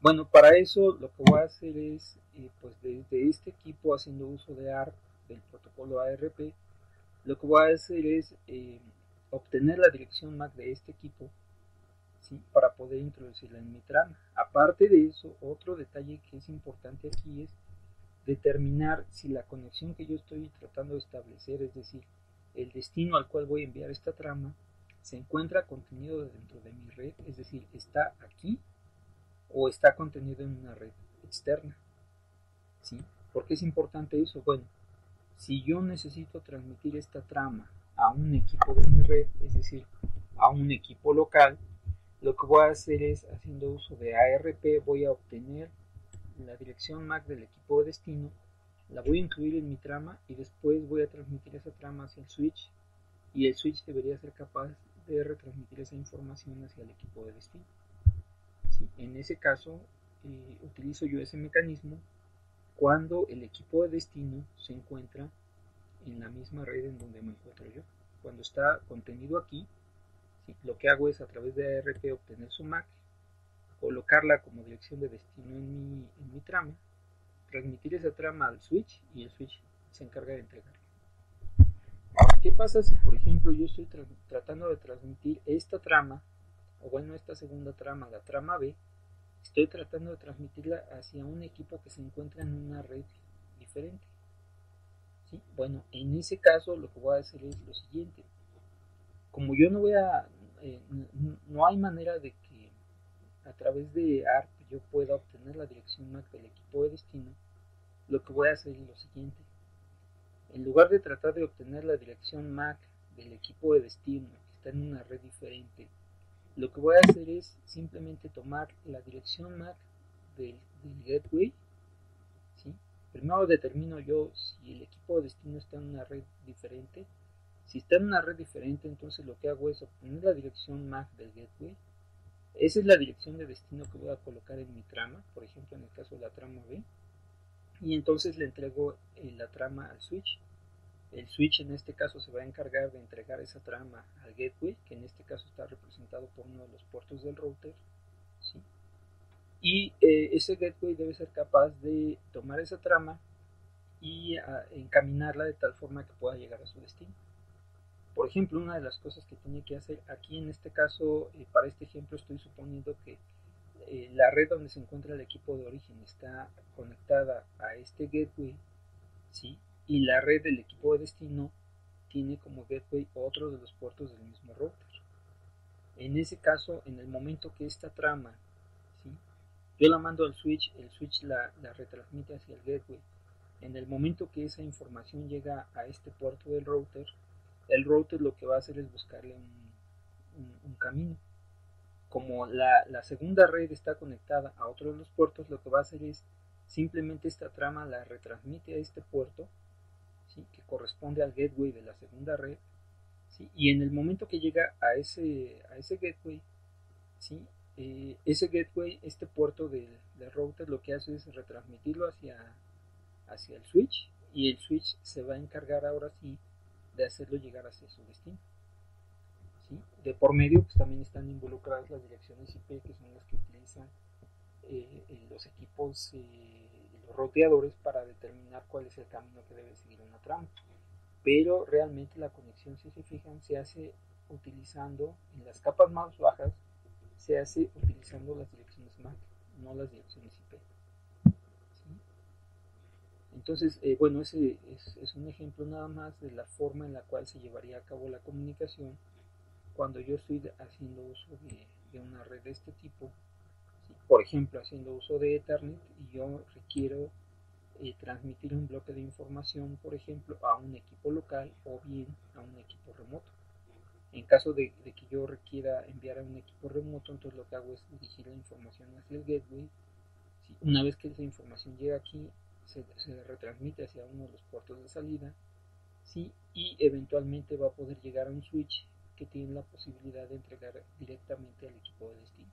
Bueno, para eso lo que voy a hacer es, pues desde este equipo, haciendo uso de ARP, del protocolo ARP, lo que voy a hacer es obtener la dirección MAC de este equipo, ¿sí? Para poder introducirla en mi trama. Aparte de eso, otro detalle que es importante aquí es determinar si la conexión que yo estoy tratando de establecer, es decir, el destino al cual voy a enviar esta trama, se encuentra contenido dentro de mi red, es decir, está aquí o está contenido en una red externa, ¿sí? ¿Por qué es importante eso? Bueno, si yo necesito transmitir esta trama a un equipo de mi red, es decir, a un equipo local, lo que voy a hacer es, haciendo uso de ARP, voy a obtener la dirección MAC del equipo de destino, la voy a incluir en mi trama y después voy a transmitir esa trama hacia el switch, y el switch debería ser capaz de retransmitir esa información hacia el equipo de destino. ¿Sí? En ese caso, utilizo yo ese mecanismo cuando el equipo de destino se encuentra en la misma red en donde me encuentro yo. Cuando está contenido aquí, ¿sí? Lo que hago es, a través de ARP, obtener su MAC, colocarla como dirección de destino en mi trama, transmitir esa trama al switch y el switch se encarga de entregarla. ¿Qué pasa si, por ejemplo, yo estoy tratando de transmitir esta trama, o bueno, esta segunda trama, la trama B, estoy tratando de transmitirla hacia un equipo que se encuentra en una red diferente? ¿Sí? Bueno, en ese caso lo que voy a hacer es lo siguiente. Como yo no voy a, no hay manera de que a través de ARP yo pueda obtener la dirección MAC del equipo de destino, lo que voy a hacer es lo siguiente. En lugar de tratar de obtener la dirección MAC del equipo de destino que está en una red diferente, lo que voy a hacer es simplemente tomar la dirección MAC del gateway, ¿sí? Primero determino yo si el equipo de destino está en una red diferente. Si está en una red diferente, entonces lo que hago es obtener la dirección MAC del gateway. Esa es la dirección de destino que voy a colocar en mi trama, por ejemplo en el caso de la trama B, y entonces le entrego la trama al switch. El switch en este caso se va a encargar de entregar esa trama al gateway, que en este caso está representado por uno de los puertos del router, ¿sí? Y ese gateway debe ser capaz de tomar esa trama y encaminarla de tal forma que pueda llegar a su destino. Por ejemplo, una de las cosas que tiene que hacer aquí en este caso, para este ejemplo estoy suponiendo que la red donde se encuentra el equipo de origen está conectada a este gateway, ¿sí? Y la red del equipo de destino tiene como gateway otro de los puertos del mismo router. En ese caso, en el momento que esta trama, ¿sí? Yo la mando al switch, el switch la retransmite hacia el gateway. En el momento que esa información llega a este puerto del router, el router lo que va a hacer es buscarle un camino. Como la segunda red está conectada a otro de los puertos, lo que va a hacer es simplemente esta trama la retransmite a este puerto, ¿sí? Que corresponde al gateway de la segunda red, ¿sí? Y en el momento que llega a ese gateway, ¿sí? Ese gateway, este puerto del router, lo que hace es retransmitirlo hacia el switch, y el switch se va a encargar ahora sí de hacerlo llegar hacia su destino, ¿sí? De por medio pues también están involucradas las direcciones IP, que son las que utilizan los equipos, los roteadores, para determinar cuál es el camino que debe seguir una trama. Pero realmente la conexión, si se fijan, se hace utilizando, en las capas más bajas, se hace utilizando las direcciones MAC, no las direcciones IP, ¿sí? Entonces, bueno, ese es un ejemplo nada más de la forma en la cual se llevaría a cabo la comunicación cuando yo estoy haciendo uso de una red de este tipo, ¿sí? Por ejemplo, haciendo uso de Ethernet, y yo requiero transmitir un bloque de información, por ejemplo, a un equipo local o bien a un equipo remoto. En caso de que yo requiera enviar a un equipo remoto, entonces lo que hago es dirigir la información hacia el gateway, ¿sí? Una vez que esa información llega aquí, se retransmite hacia uno de los puertos de salida, ¿sí? Y eventualmente va a poder llegar a un switch que tiene la posibilidad de entregar directamente al equipo de destino.